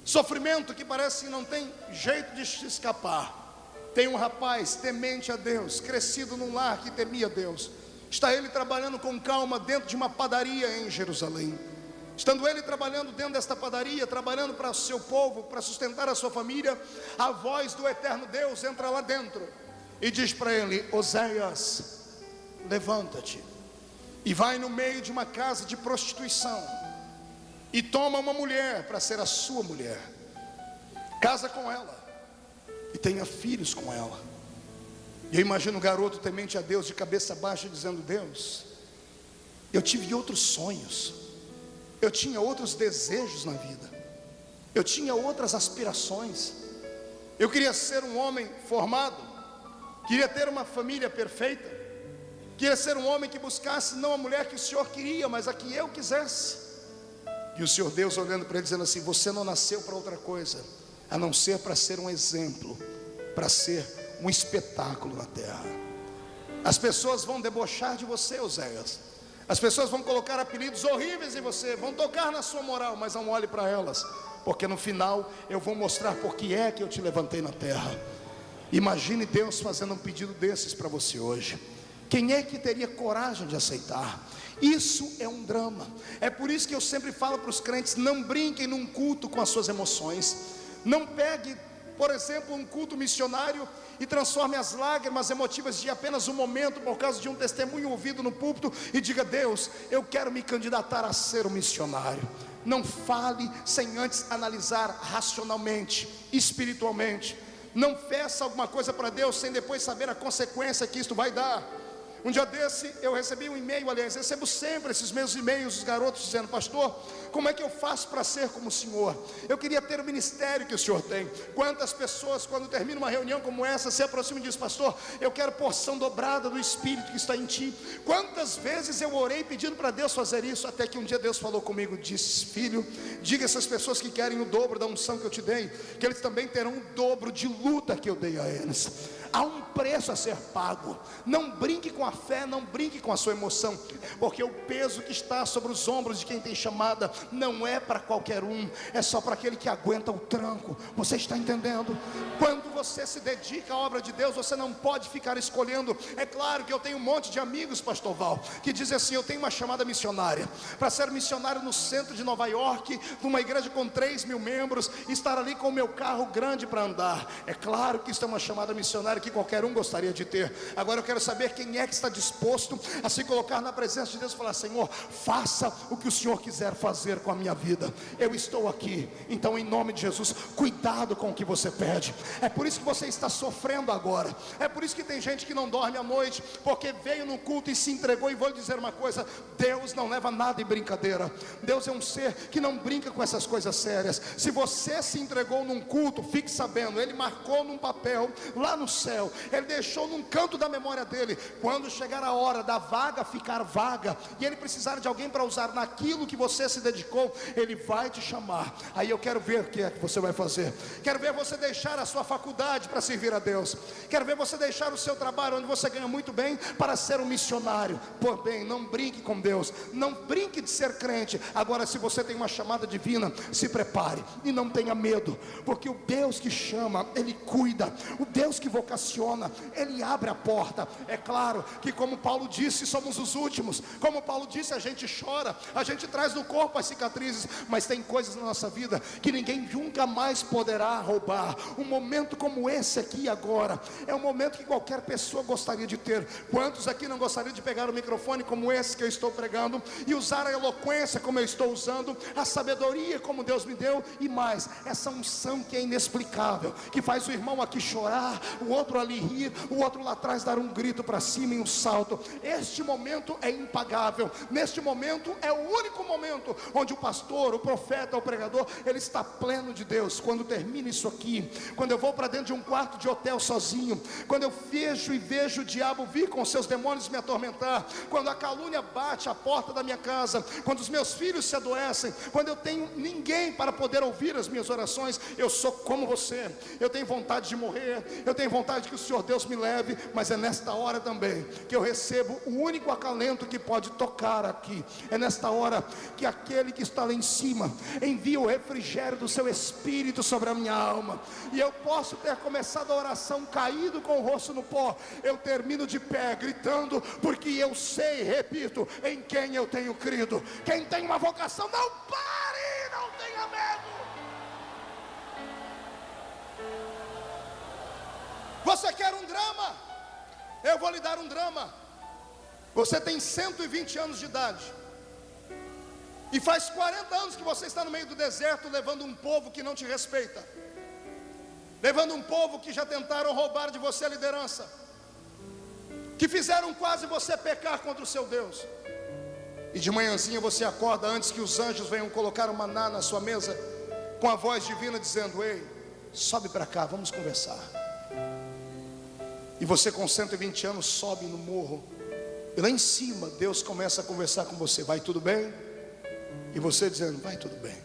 sofrimento que parece que não tem jeito de se escapar. Tem um rapaz temente a Deus, crescido num lar que temia Deus. Está ele trabalhando com calma dentro de uma padaria em Jerusalém. Estando ele trabalhando dentro desta padaria, trabalhando para o seu povo, para sustentar a sua família, a voz do eterno Deus entra lá dentro e diz para ele: Oséias, levanta-te e vai no meio de uma casa de prostituição e toma uma mulher para ser a sua mulher, casa com ela e tenha filhos com ela. E eu imagino o garoto temente a Deus, de cabeça baixa, dizendo: Deus, eu tive outros sonhos, eu tinha outros desejos na vida, eu tinha outras aspirações. Eu queria ser um homem formado, queria ter uma família perfeita, queria ser um homem que buscasse não a mulher que o Senhor queria, mas a que eu quisesse. E o Senhor Deus olhando para ele, dizendo assim: você não nasceu para outra coisa, a não ser para ser um exemplo, para ser um espetáculo na terra. As pessoas vão debochar de você, Oséias. As pessoas vão colocar apelidos horríveis em você, vão tocar na sua moral, mas não olhe para elas, porque no final eu vou mostrar por que é que eu te levantei na terra. Imagine Deus fazendo um pedido desses para você hoje. Quem é que teria coragem de aceitar? Isso é um drama. É por isso que eu sempre falo para os crentes: não brinquem num culto com as suas emoções. Não pegue, por exemplo, um culto missionário e transforme as lágrimas emotivas de apenas um momento por causa de um testemunho ouvido no púlpito e diga: Deus, eu quero me candidatar a ser um missionário. Não fale sem antes analisar racionalmente, espiritualmente. Não peça alguma coisa para Deus sem depois saber a consequência que isto vai dar. Um dia desse eu recebi um e-mail, aliás, recebo sempre esses meus e-mails dos garotos dizendo: pastor, como é que eu faço para ser como o senhor? Eu queria ter o ministério que o senhor tem. Quantas pessoas, quando termina uma reunião como essa, se aproximam e dizem: pastor, eu quero porção dobrada do Espírito que está em ti. Quantas vezes eu orei pedindo para Deus fazer isso, até que um dia Deus falou comigo, disse: filho, diga a essas pessoas que querem o dobro da unção que eu te dei, que eles também terão o dobro de luta que eu dei a eles. Há um preço a ser pago. Não brinque com a fé, não brinque com a sua emoção, porque o peso que está sobre os ombros de quem tem chamada não é para qualquer um, é só para aquele que aguenta o tranco. Você está entendendo? Quando você se dedica à obra de Deus, você não pode ficar escolhendo. É claro que eu tenho um monte de amigos, pastor Val, que dizem assim: eu tenho uma chamada missionária, para ser missionário no centro de Nova York, numa igreja com 3.000 membros, estar ali com o meu carro grande para andar. É claro que isso é uma chamada missionária que qualquer um gostaria de ter. Agora eu quero saber quem é que está disposto a se colocar na presença de Deus e falar: Senhor, faça o que o Senhor quiser fazer com a minha vida. Eu estou aqui. Então, em nome de Jesus, cuidado com o que você pede. É por isso que você está sofrendo agora. É por isso que tem gente que não dorme à noite, porque veio no culto e se entregou. E vou lhe dizer uma coisa: Deus não leva nada em brincadeira. Deus é um ser que não brinca com essas coisas sérias. Se você se entregou num culto, fique sabendo, Ele marcou num papel lá no céu, Ele deixou num canto da memória dele. Quando chegar a hora da vaga ficar vaga, e Ele precisar de alguém para usar naquilo que você se dedicou, Ele vai te chamar. Aí eu quero ver o que é que você vai fazer. Quero ver você deixar a sua faculdade para servir a Deus. Quero ver você deixar o seu trabalho, onde você ganha muito bem, para ser um missionário. Por bem, não brinque com Deus, não brinque de ser crente. Agora, se você tem uma chamada divina, se prepare e não tenha medo, porque o Deus que chama, Ele cuida. O Deus que vocaciona, Ele abre a porta. É claro que, como Paulo disse, somos os últimos. Como Paulo disse, a gente chora, a gente traz no corpo as cicatrizes, mas tem coisas na nossa vida que ninguém nunca mais poderá roubar. Um momento como esse aqui agora é um momento que qualquer pessoa gostaria de ter. Quantos aqui não gostariam de pegar um microfone como esse que eu estou pregando e usar a eloquência como eu estou usando, a sabedoria como Deus me deu, e mais, essa unção que é inexplicável, que faz o irmão aqui chorar, o outro ali rir, o outro lá atrás dar um grito para cima em um salto. Este momento é impagável. Neste momento é o único momento onde o pastor, o profeta, o pregador, ele está pleno de Deus. Quando termina isso aqui, quando eu vou para dentro de um quarto de hotel sozinho, quando eu vejo o diabo vir com seus demônios me atormentar, quando a calúnia bate à porta da minha casa, quando os meus filhos se adoecem, quando eu tenho ninguém para poder ouvir as minhas orações, eu sou como você. Eu tenho vontade de morrer, eu tenho vontade que o Senhor Senhor Deus me leve, mas é nesta hora também que eu recebo o único acalento que pode tocar aqui. É nesta hora que aquele que está lá em cima envia o refrigério do seu Espírito sobre a minha alma, e eu posso ter começado a oração caído com o rosto no pó, eu termino de pé gritando, porque eu sei, repito, em quem eu tenho crido. Quem tem uma vocação, não pare, não tenha medo. Você quer um drama? Eu vou lhe dar um drama. Você tem 120 anos de idade, e faz 40 anos que você está no meio do deserto, levando um povo que não te respeita, levando um povo que já tentaram roubar de você a liderança, que fizeram quase você pecar contra o seu Deus. E de manhãzinha você acorda antes que os anjos venham colocar um maná na sua mesa, com a voz divina dizendo: ei, sobe para cá, vamos conversar. E você com 120 anos sobe no morro, e lá em cima Deus começa a conversar com você: vai tudo bem? E você dizendo: vai tudo bem.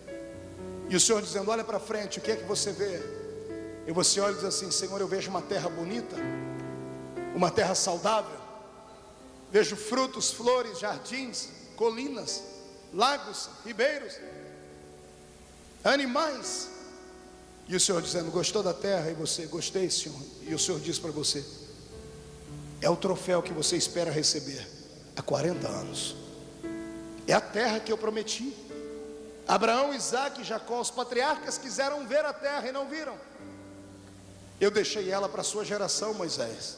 E o Senhor dizendo: olha para frente, o que é que você vê? E você olha e diz assim: Senhor, eu vejo uma terra bonita, uma terra saudável, vejo frutos, flores, jardins, colinas, lagos, ribeiros, animais. E o Senhor dizendo: gostou da terra? E você: gostei, Senhor. E o Senhor diz para você: é o troféu que você espera receber há 40 anos. É a terra que eu prometi. Abraão, Isaque e Jacó, os patriarcas, quiseram ver a terra e não viram. Eu deixei ela para a sua geração, Moisés.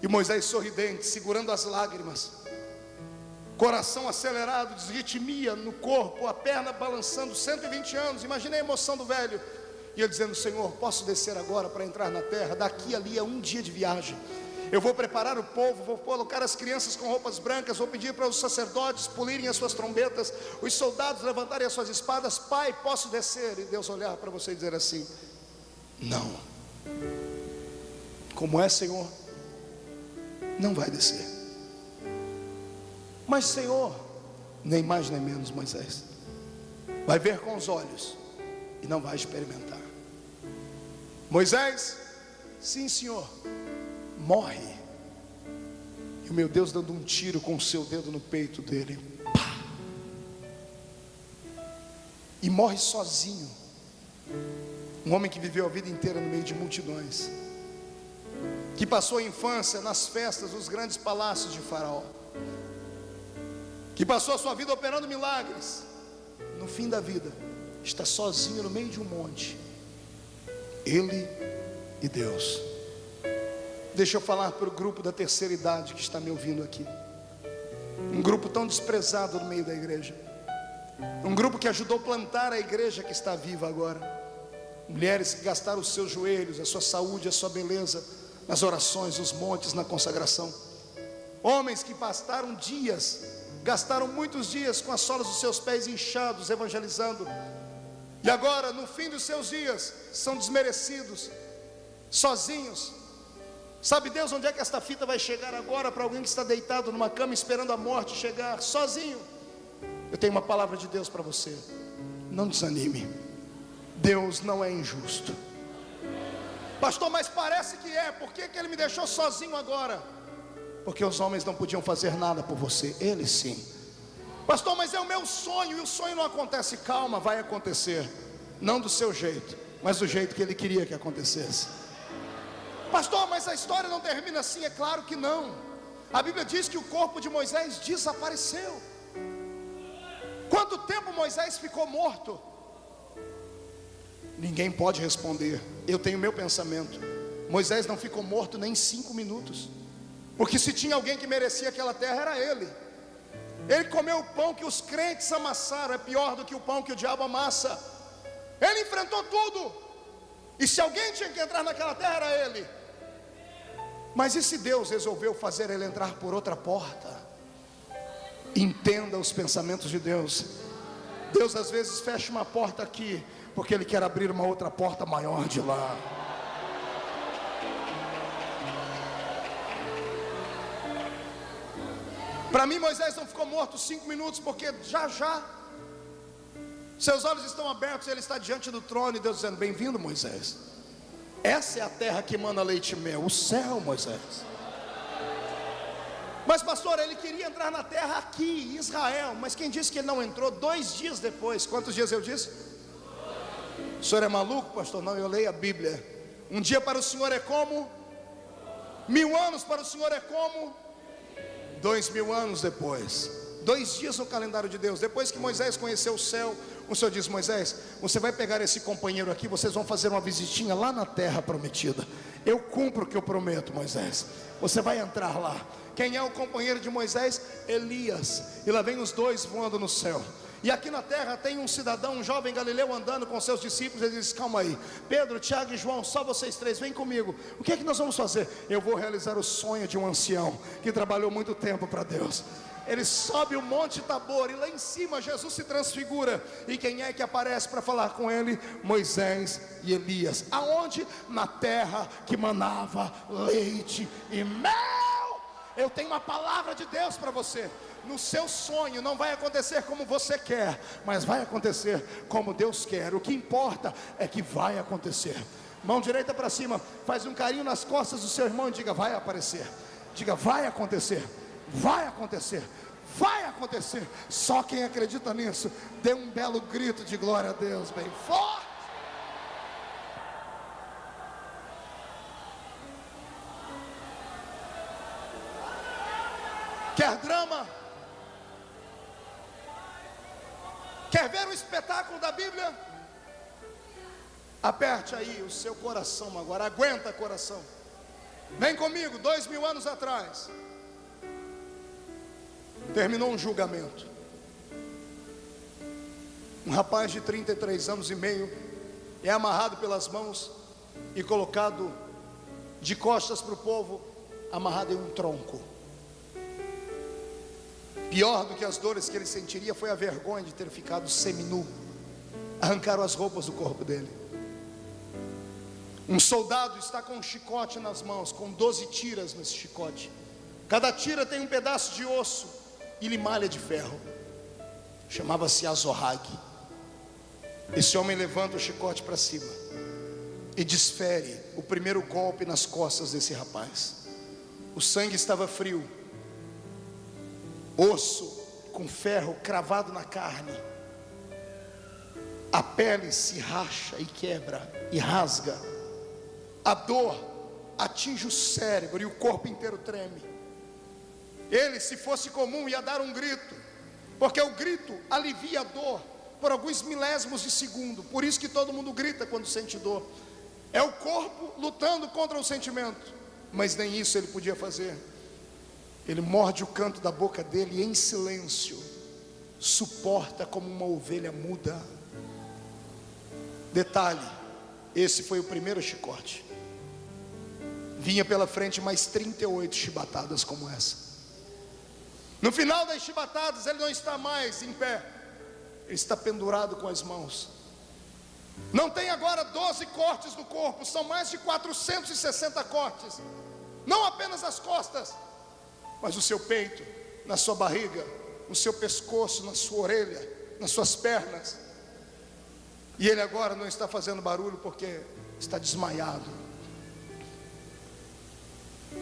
E Moisés sorridente, segurando as lágrimas, coração acelerado, desritmia no corpo, a perna balançando, 120 anos, imaginei a emoção do velho. E ele dizendo: Senhor, posso descer agora para entrar na terra? Daqui ali é um dia de viagem. Eu vou preparar o povo, vou colocar as crianças com roupas brancas, vou pedir para os sacerdotes polirem as suas trombetas, os soldados levantarem as suas espadas. Pai, posso descer? E Deus olhar para você e dizer assim: não. Como é, Senhor? Não vai descer. Mas, Senhor, nem mais nem menos, Moisés, vai ver com os olhos e não vai experimentar. Moisés: sim, Senhor. Morre. E o meu Deus dando um tiro com o seu dedo no peito dele, pá! E morre sozinho. Um homem que viveu a vida inteira no meio de multidões, que passou a infância nas festas dos grandes palácios de Faraó, que passou a sua vida operando milagres. No fim da vida está sozinho no meio de um monte, ele e Deus. Deixa eu falar para o grupo da terceira idade que está me ouvindo aqui. Um grupo tão desprezado no meio da igreja, um grupo que ajudou a plantar a igreja que está viva agora. Mulheres que gastaram os seus joelhos, a sua saúde, a sua beleza nas orações, nos montes, na consagração. Homens que passaram dias, gastaram muitos dias com as solas dos seus pés inchados, evangelizando, e agora no fim dos seus dias são desmerecidos, sozinhos. Sabe Deus onde é que esta fita vai chegar agora para alguém que está deitado numa cama esperando a morte chegar, sozinho? Eu tenho uma palavra de Deus para você: não desanime. Deus não é injusto. Pastor, mas parece que é. Por que Ele me deixou sozinho agora? Porque os homens não podiam fazer nada por você, Ele sim. Pastor, mas é o meu sonho, e o sonho não acontece. Calma, vai acontecer. Não do seu jeito, mas do jeito que Ele queria que acontecesse. Pastor, mas a história não termina assim. É claro que não. A Bíblia diz que o corpo de Moisés desapareceu. Quanto tempo Moisés ficou morto? Ninguém pode responder. Eu tenho meu pensamento. Moisés não ficou morto nem 5 minutos, porque se tinha alguém que merecia aquela terra, era ele. Ele comeu o pão que os crentes amassaram. É pior do que o pão que o diabo amassa. Ele enfrentou tudo, e se alguém tinha que entrar naquela terra, era ele. Mas e se Deus resolveu fazer ele entrar por outra porta? Entenda os pensamentos de Deus. Deus às vezes fecha uma porta aqui, porque Ele quer abrir uma outra porta maior de lá. Para mim, Moisés não ficou morto 5 minutos, porque já seus olhos estão abertos, ele está diante do trono, e Deus dizendo: bem-vindo, Moisés. Essa é a terra que emana leite e mel, o céu, Moisés. Mas pastor, ele queria entrar na terra aqui, em Israel. Mas quem disse que ele não entrou 2 dias depois? Quantos dias eu disse? O senhor é maluco, pastor? Não, eu leio a Bíblia. Um dia para o senhor é como? 1000 anos para o senhor é como? 2000 anos depois. 2 dias no calendário de Deus. Depois que Moisés conheceu o céu, o Senhor disse: Moisés, você vai pegar esse companheiro aqui, vocês vão fazer uma visitinha lá na terra prometida. Eu cumpro o que eu prometo, Moisés. Você vai entrar lá. Quem é o companheiro de Moisés? Elias. E lá vem os 2 voando no céu. E aqui na terra tem um cidadão, um jovem galileu andando com seus discípulos. Ele diz: calma aí, Pedro, Tiago e João, só vocês 3, vem comigo. O que é que nós vamos fazer? Eu vou realizar o sonho de um ancião que trabalhou muito tempo para Deus. Ele sobe o Monte Tabor e lá em cima Jesus se transfigura. E quem é que aparece para falar com ele? Moisés e Elias. Aonde? Na terra que manava leite e mel. Eu tenho uma palavra de Deus para você. No seu sonho não vai acontecer como você quer, mas vai acontecer como Deus quer. O que importa é que vai acontecer. Mão direita para cima, faz um carinho nas costas do seu irmão e diga: vai aparecer. Diga: vai acontecer. Vai acontecer. Vai acontecer. Só quem acredita nisso, dê um belo grito de glória a Deus, bem forte. Quer drama? Quer ver o espetáculo da Bíblia? Aperte aí o seu coração agora. Aguenta, coração. Vem comigo. 2000 anos atrás terminou um julgamento. Um rapaz de 33 anos e meio é amarrado pelas mãos e colocado de costas para o povo, amarrado em um tronco. Pior do que as dores que ele sentiria foi a vergonha de ter ficado seminu. Arrancaram as roupas do corpo dele. Um soldado está com um chicote nas mãos, com 12 tiras nesse chicote. Cada tira tem um pedaço de osso e limalha de ferro. Chamava-se Azorrague. Esse homem levanta o chicote para cima e desfere o primeiro golpe nas costas desse rapaz. O sangue estava frio. Osso com ferro cravado na carne. A pele se racha e quebra e rasga. A dor atinge o cérebro e o corpo inteiro treme. Ele, se fosse comum, ia dar um grito, porque o grito alivia a dor por alguns milésimos de segundo. Por isso que todo mundo grita quando sente dor. É o corpo lutando contra o sentimento. Mas nem isso ele podia fazer. Ele morde o canto da boca dele e em silêncio suporta como uma ovelha muda. Detalhe: esse foi o primeiro chicote. Vinha pela frente mais 38 chibatadas como essa. No final das chibatadas ele não está mais em pé, ele está pendurado com as mãos. Não tem agora 12 cortes no corpo, são mais de 460 cortes. Não apenas as costas, mas o seu peito, na sua barriga, no seu pescoço, na sua orelha, nas suas pernas. E ele agora não está fazendo barulho porque está desmaiado.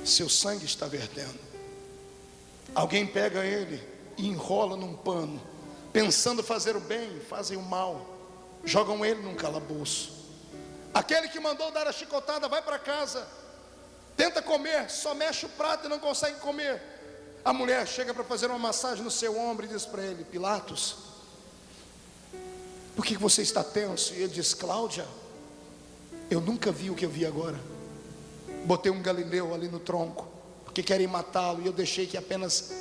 Seu sangue está vertendo. Alguém pega ele e enrola num pano, pensando fazer o bem, fazem o mal. Jogam ele num calabouço. Aquele que mandou dar a chicotada vai para casa, tenta comer, só mexe o prato e não consegue comer. A mulher chega para fazer uma massagem no seu ombro e diz para ele: Pilatos, por que você está tenso? E ele diz: Cláudia, eu nunca vi o que eu vi agora. Botei um galileu ali no tronco, porque querem matá-lo, e eu deixei que apenas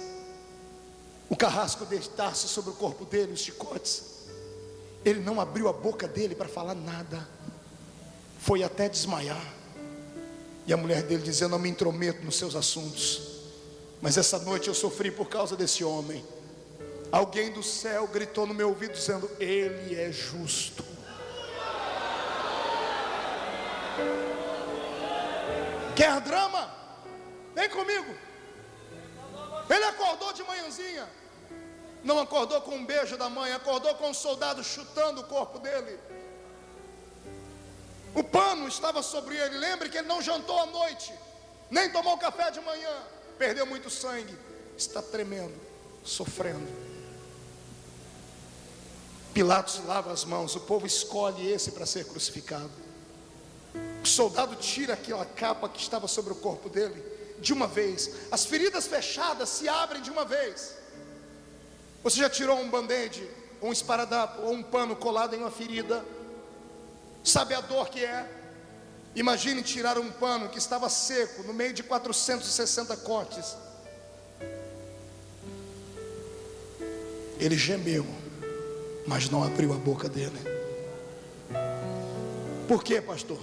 o carrasco deitasse sobre o corpo dele, os chicotes. Ele não abriu a boca dele para falar nada, foi até desmaiar. E a mulher dele diz: eu não me intrometo nos seus assuntos, mas essa noite eu sofri por causa desse homem. Alguém do céu gritou no meu ouvido dizendo: ele é justo. Quer drama? Vem comigo. Ele acordou de manhãzinha. Não acordou com um beijo da mãe, acordou com um soldado chutando o corpo dele. O pano estava sobre ele. Lembre que ele não jantou à noite, nem tomou café de manhã. Perdeu muito sangue. Está tremendo, sofrendo. Pilatos lava as mãos. O povo escolhe esse para ser crucificado. O soldado tira aquela capa que estava sobre o corpo dele de uma vez. As feridas fechadas se abrem de uma vez. Você já tirou um band-aid, um esparadrapo ou um pano colado em uma ferida? Sabe a dor que é? Imagine tirar um pano que estava seco no meio de 460 cortes. Ele gemeu, mas não abriu a boca dele. Por quê, pastor?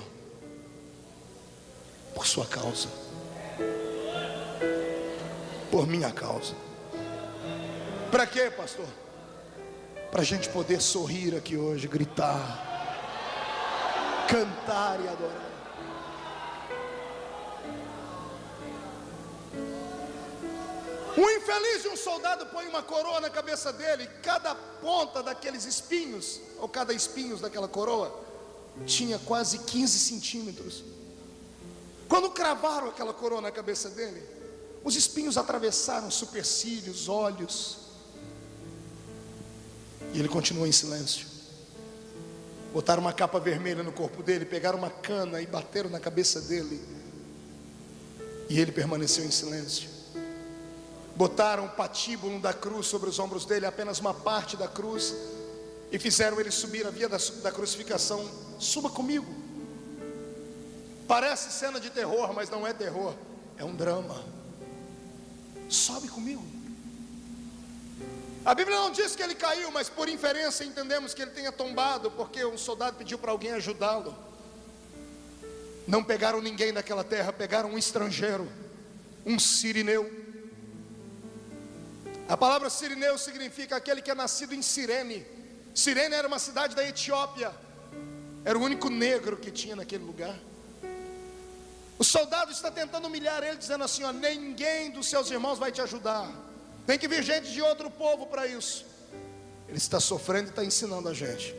Por sua causa, por minha causa. Para quê, pastor? Para a gente poder sorrir aqui hoje, gritar, cantar e adorar. Um infeliz de um soldado põe uma coroa na cabeça dele. Cada ponta daqueles espinhos, ou cada espinhos daquela coroa, tinha quase 15 centímetros. Quando cravaram aquela coroa na cabeça dele, os espinhos atravessaram supercílios, olhos, e ele continuou em silêncio. Botaram uma capa vermelha no corpo dele, pegaram uma cana e bateram na cabeça dele, e ele permaneceu em silêncio. Botaram o patíbulo da cruz sobre os ombros dele, apenas uma parte da cruz, e fizeram ele subir a via da crucificação. Suba comigo. Parece cena de terror, mas não é terror, é um drama. Sobe comigo. A Bíblia não diz que ele caiu, mas por inferência entendemos que ele tenha tombado, porque um soldado pediu para alguém ajudá-lo. Não pegaram ninguém daquela terra, pegaram um estrangeiro, um sirineu. A palavra sirineu significa aquele que é nascido em Cirene. Cirene era uma cidade da Etiópia. Era o único negro que tinha naquele lugar. O soldado está tentando humilhar ele, dizendo assim: ó, ninguém dos seus irmãos vai te ajudar. Tem que vir gente de outro povo para isso. Ele está sofrendo e está ensinando a gente: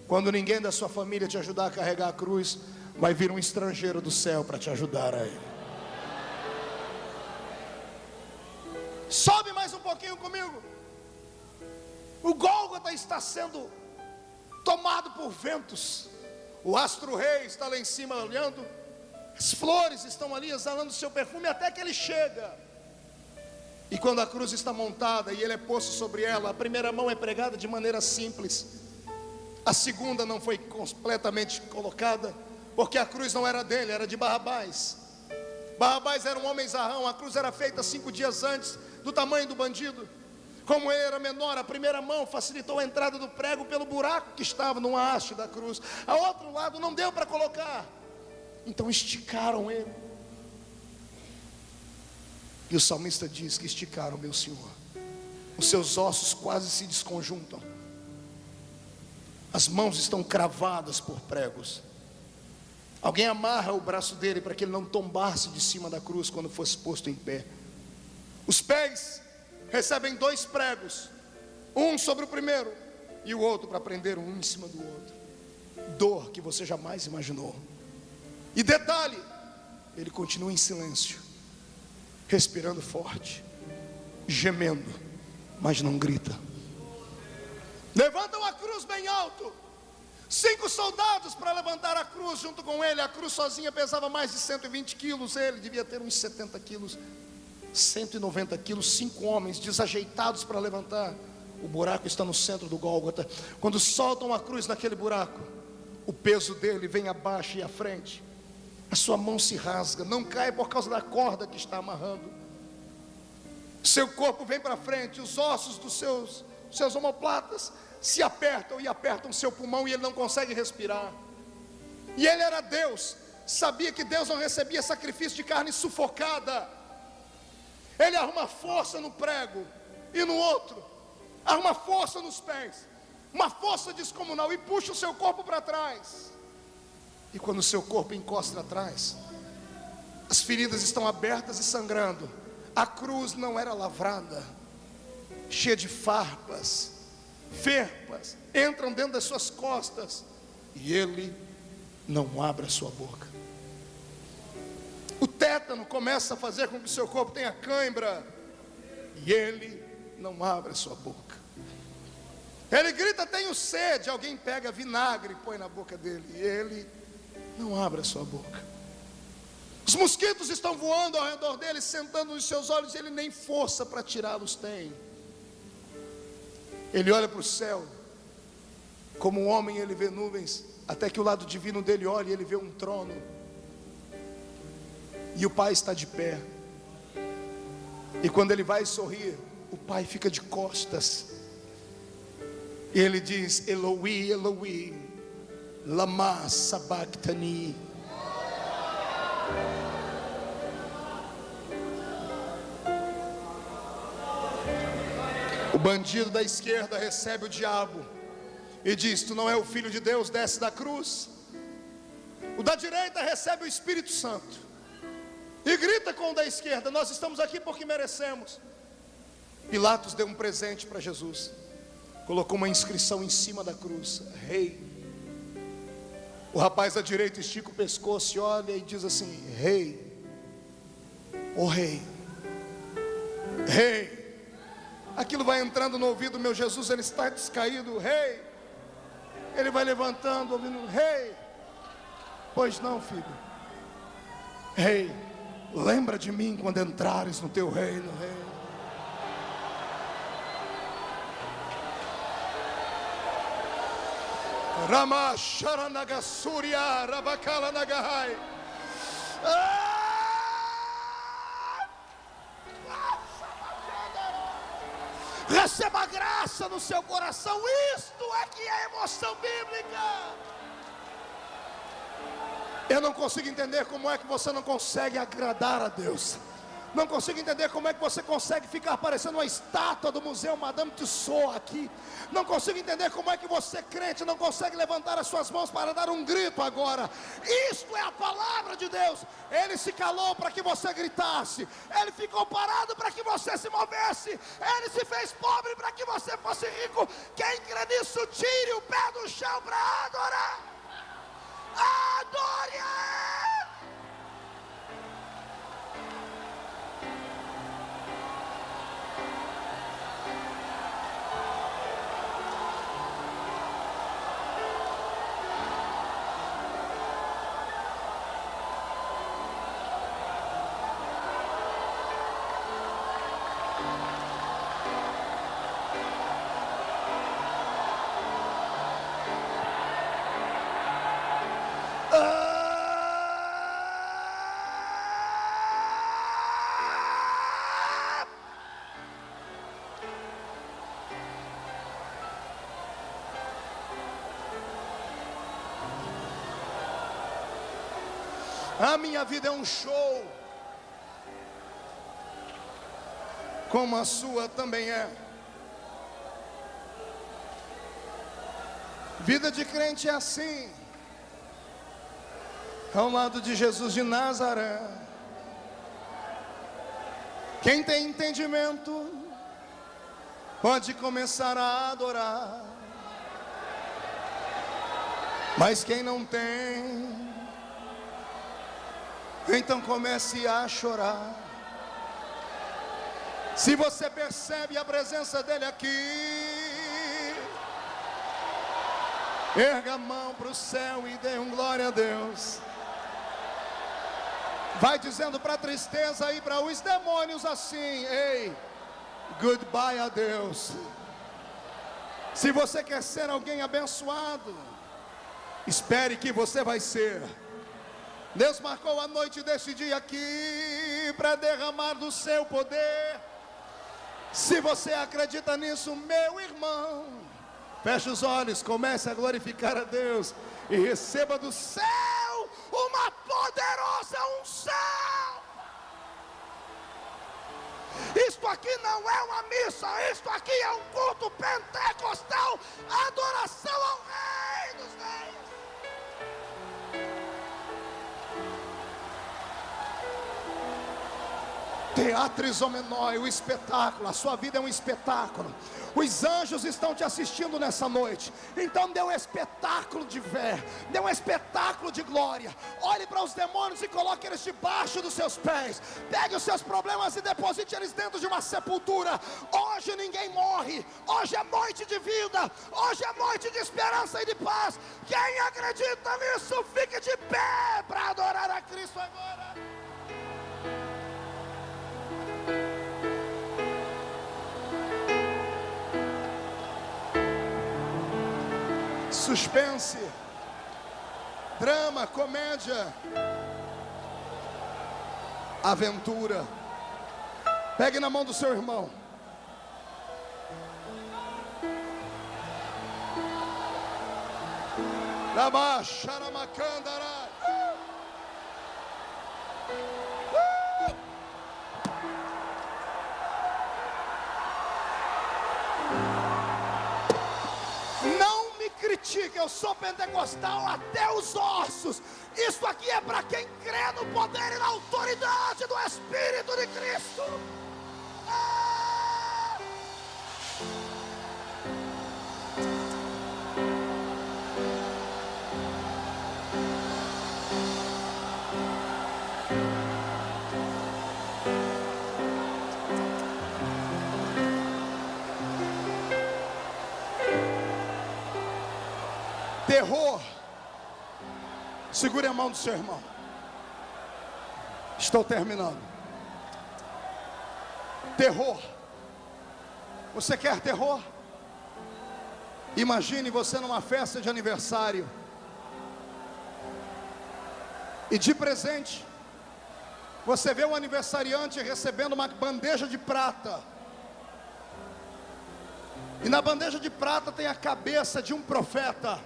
quando ninguém da sua família te ajudar a carregar a cruz, vai vir um estrangeiro do céu para te ajudar aí. Sobe mais um pouquinho comigo. O Gólgota está sendo tomado por ventos. O astro-rei está lá em cima olhando. As flores estão ali exalando seu perfume até que ele chega. E quando a cruz está montada e ele é posto sobre ela, a primeira mão é pregada de maneira simples. A segunda não foi completamente colocada, porque a cruz não era dele, era de Barrabás. Barrabás era um homem zarrão. A cruz era feita 5 dias antes, do tamanho do bandido. Como ele era menor, a primeira mão facilitou a entrada do prego pelo buraco que estava numa haste da cruz. A outro lado não deu para colocar, então esticaram ele. E o salmista diz que esticaram meu Senhor. Os seus ossos quase se desconjuntam. As mãos estão cravadas por pregos. Alguém amarra o braço dele para que ele não tombasse de cima da cruz quando fosse posto em pé. Os pés recebem 2 pregos, um sobre o primeiro e o outro para prender um em cima do outro. Dor que você jamais imaginou. E detalhe, ele continua em silêncio, respirando forte, gemendo, mas não grita. Levantam a cruz bem alto. 5 soldados para levantar a cruz junto com ele. A cruz sozinha pesava mais de 120 quilos. Ele devia ter uns 70 quilos, 190 quilos. 5 homens desajeitados para levantar. O buraco está no centro do Gólgota. Quando soltam a cruz naquele buraco, o peso dele vem abaixo e à frente. A sua mão se rasga, não cai por causa da corda que está amarrando. Seu corpo vem para frente. Os ossos dos seus omoplatas se apertam e apertam seu pulmão, e ele não consegue respirar. E ele era Deus, sabia que Deus não recebia sacrifício de carne sufocada. Ele arruma força no prego e no outro, arruma força nos pés, uma força descomunal, e puxa o seu corpo para trás. E quando o seu corpo encosta atrás, as feridas estão abertas e sangrando. A cruz não era lavrada, cheia de farpas entram dentro das suas costas, e ele não abra sua boca. O tétano começa a fazer com que o seu corpo tenha cãibra, e ele não abre a sua boca. Ele grita, tenho sede, alguém pega vinagre e põe na boca dele, e ele não abre a sua boca. Os mosquitos estão voando ao redor dele, sentando nos seus olhos, e ele nem força para tirá-los tem. Ele olha para o céu, como um homem ele vê nuvens, até que o lado divino dele olha e ele vê um trono, e o Pai está de pé. E quando ele vai sorrir, o Pai fica de costas, e ele diz, Eloi, Eloi, lama sabachthani. O bandido da esquerda recebe o diabo e diz, tu não é o filho de Deus, desce da cruz. O da direita recebe o Espírito Santo e grita com o da esquerda, nós estamos aqui porque merecemos. Pilatos deu um presente para Jesus, colocou uma inscrição em cima da cruz, rei. O rapaz da direita estica o pescoço e olha e diz assim, rei, ô rei, rei. Aquilo vai entrando no ouvido do meu Jesus, ele está descaído, rei. Ele vai levantando, ouvindo, rei. Pois não, filho. Rei, lembra de mim quando entrares no teu reino, rei. Rama Sharanagasuria Rabakala Nagahai. Receba graça no seu coração. Isto é que é emoção bíblica. Eu não consigo entender como é que você não consegue agradar a Deus. Não consigo entender como é que você consegue ficar parecendo uma estátua do Museu Madame Tussauds aqui. Não consigo entender como é que você, crente, não consegue levantar as suas mãos para dar um grito agora. Isto é a palavra de Deus. Ele se calou para que você gritasse. Ele ficou parado para que você se movesse. Ele se fez pobre para que você fosse rico. Quem crê nisso, tire o pé do chão para adorar. Adore a Ele. A minha vida é um show, como a sua também é. Vida de crente é assim, ao lado de Jesus de Nazaré. Quem tem entendimento pode começar a adorar, mas quem não tem, então comece a chorar. Se você percebe a presença dele aqui, erga a mão para o céu e dê glória a Deus. Vai dizendo para a tristeza e para os demônios assim, ei, goodbye a Deus. Se você quer ser alguém abençoado, espere que você vai ser. Deus marcou a noite deste dia aqui para derramar do seu poder. Se você acredita nisso, meu irmão, feche os olhos, comece a glorificar a Deus e receba do céu uma poderosa unção. Isto aqui não é uma missa, isto aqui é um culto pentecostal, adoração ao Rei dos Reis. Te Teatrizomenoi, o espetáculo, a sua vida é um espetáculo. Os anjos estão te assistindo nessa noite. Então dê um espetáculo de fé, dê um espetáculo de glória. Olhe para os demônios e coloque eles debaixo dos seus pés. Pegue os seus problemas e deposite eles dentro de uma sepultura. Hoje ninguém morre. Hoje é noite de vida. Hoje é noite de esperança e de paz. Quem acredita nisso, fique de pé para adorar a Cristo agora. Suspense, drama, comédia, aventura. Pegue na mão do seu irmão. Não me critique, eu sou pentecostal até os ossos. Isso aqui é para quem crê no poder e na autoridade do Espírito de Cristo. Terror. Segure a mão do seu irmão. Estou terminando. Terror. Você quer terror? Imagine você numa festa de aniversário e de presente você vê o aniversariante recebendo uma bandeja de prata. E na bandeja de prata tem a cabeça de um profeta.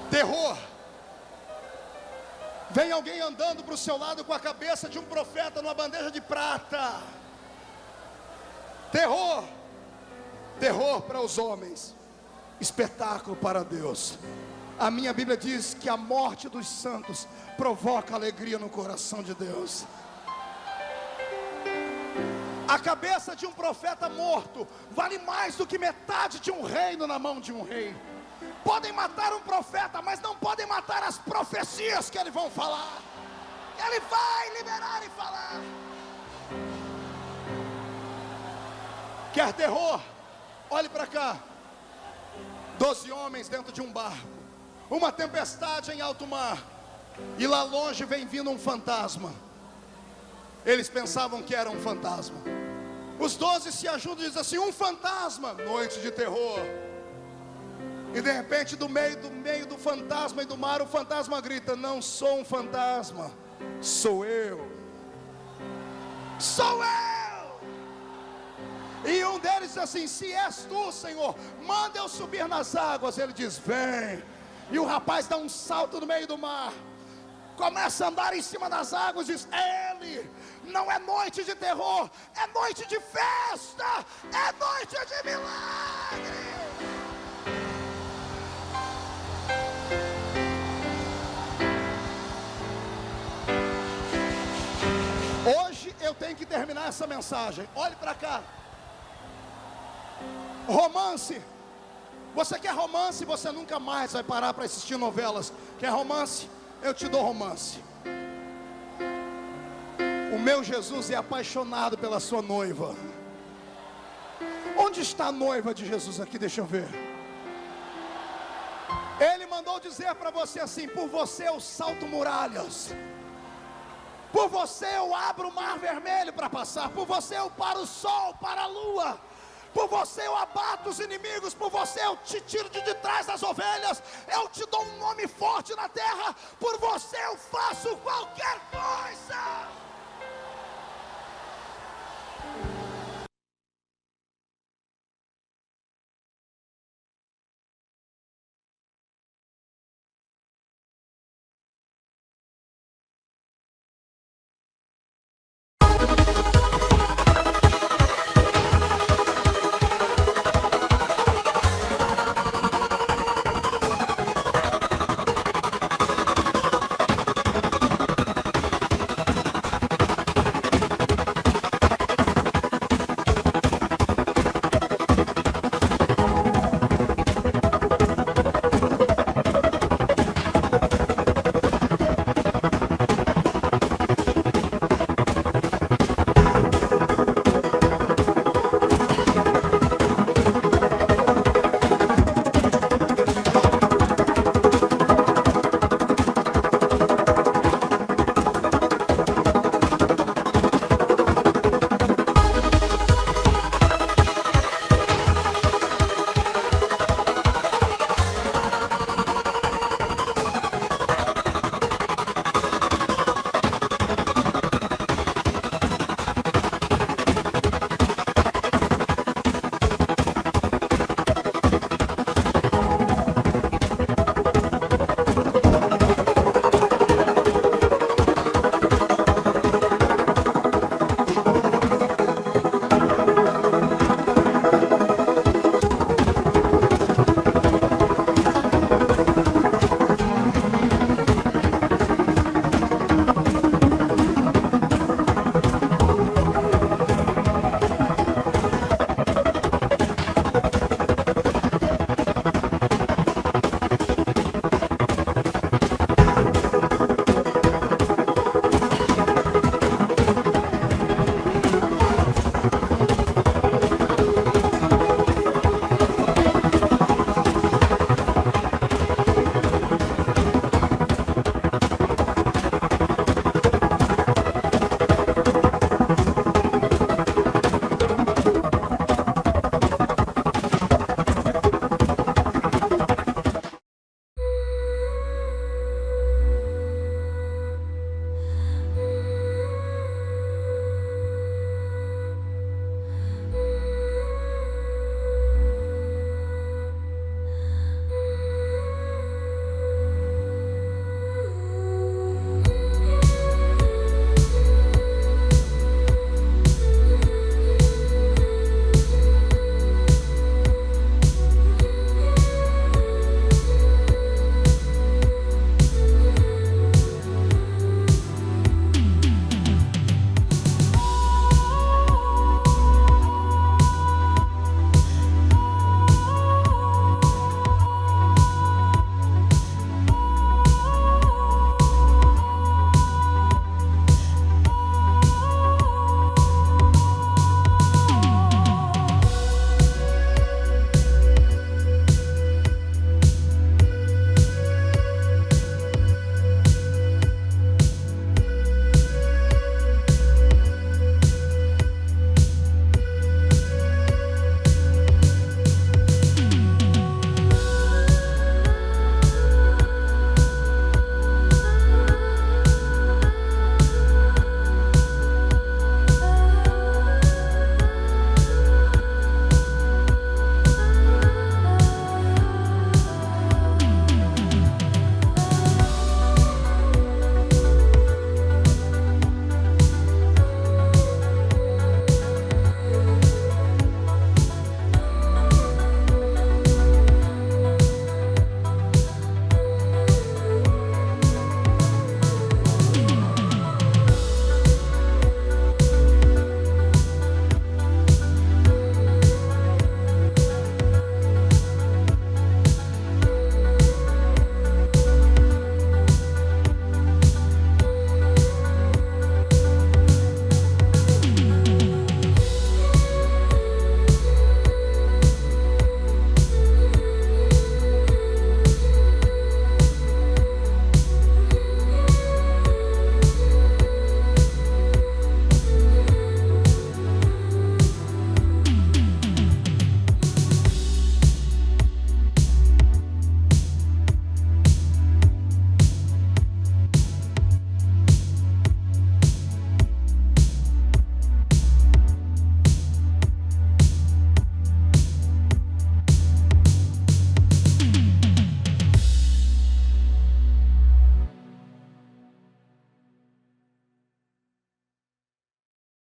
Terror. Vem alguém andando para o seu lado com a cabeça de um profeta numa bandeja de prata. Terror. Terror para os homens, espetáculo para Deus. A minha Bíblia diz que a morte dos santos provoca alegria no coração de Deus. A cabeça de um profeta morto vale mais do que metade de um reino na mão de um rei. Podem matar um profeta, mas não podem matar as profecias que eles vão falar. Ele vai liberar e falar. Quer terror? Olhe para cá. 12 homens dentro de um barco, uma tempestade em alto mar, e lá longe vem vindo um fantasma. Eles pensavam que era um fantasma. Os 12 se ajudam e dizem assim: um fantasma, noite de terror. E de repente do meio do fantasma e do mar, o fantasma grita: não sou um fantasma, sou eu. Sou eu. E um deles diz assim: se és tu, Senhor, manda eu subir nas águas. Ele diz: vem. E o rapaz dá um salto no meio do mar, começa a andar em cima das águas e diz: ele. Não é noite de terror, é noite de festa, é noite de milagre. Hoje eu tenho que terminar essa mensagem. Olhe para cá. Romance. Você quer romance? Você nunca mais vai parar para assistir novelas. Quer romance? Eu te dou romance. O meu Jesus é apaixonado pela sua noiva. Onde está a noiva de Jesus aqui? Deixa eu ver. Ele mandou dizer para você assim: por você eu salto muralhas, por você eu abro o mar vermelho para passar, por você eu paro o sol, para a lua, por você eu abato os inimigos, por você eu te tiro de trás das ovelhas, eu te dou um nome forte na terra, por você eu faço qualquer coisa.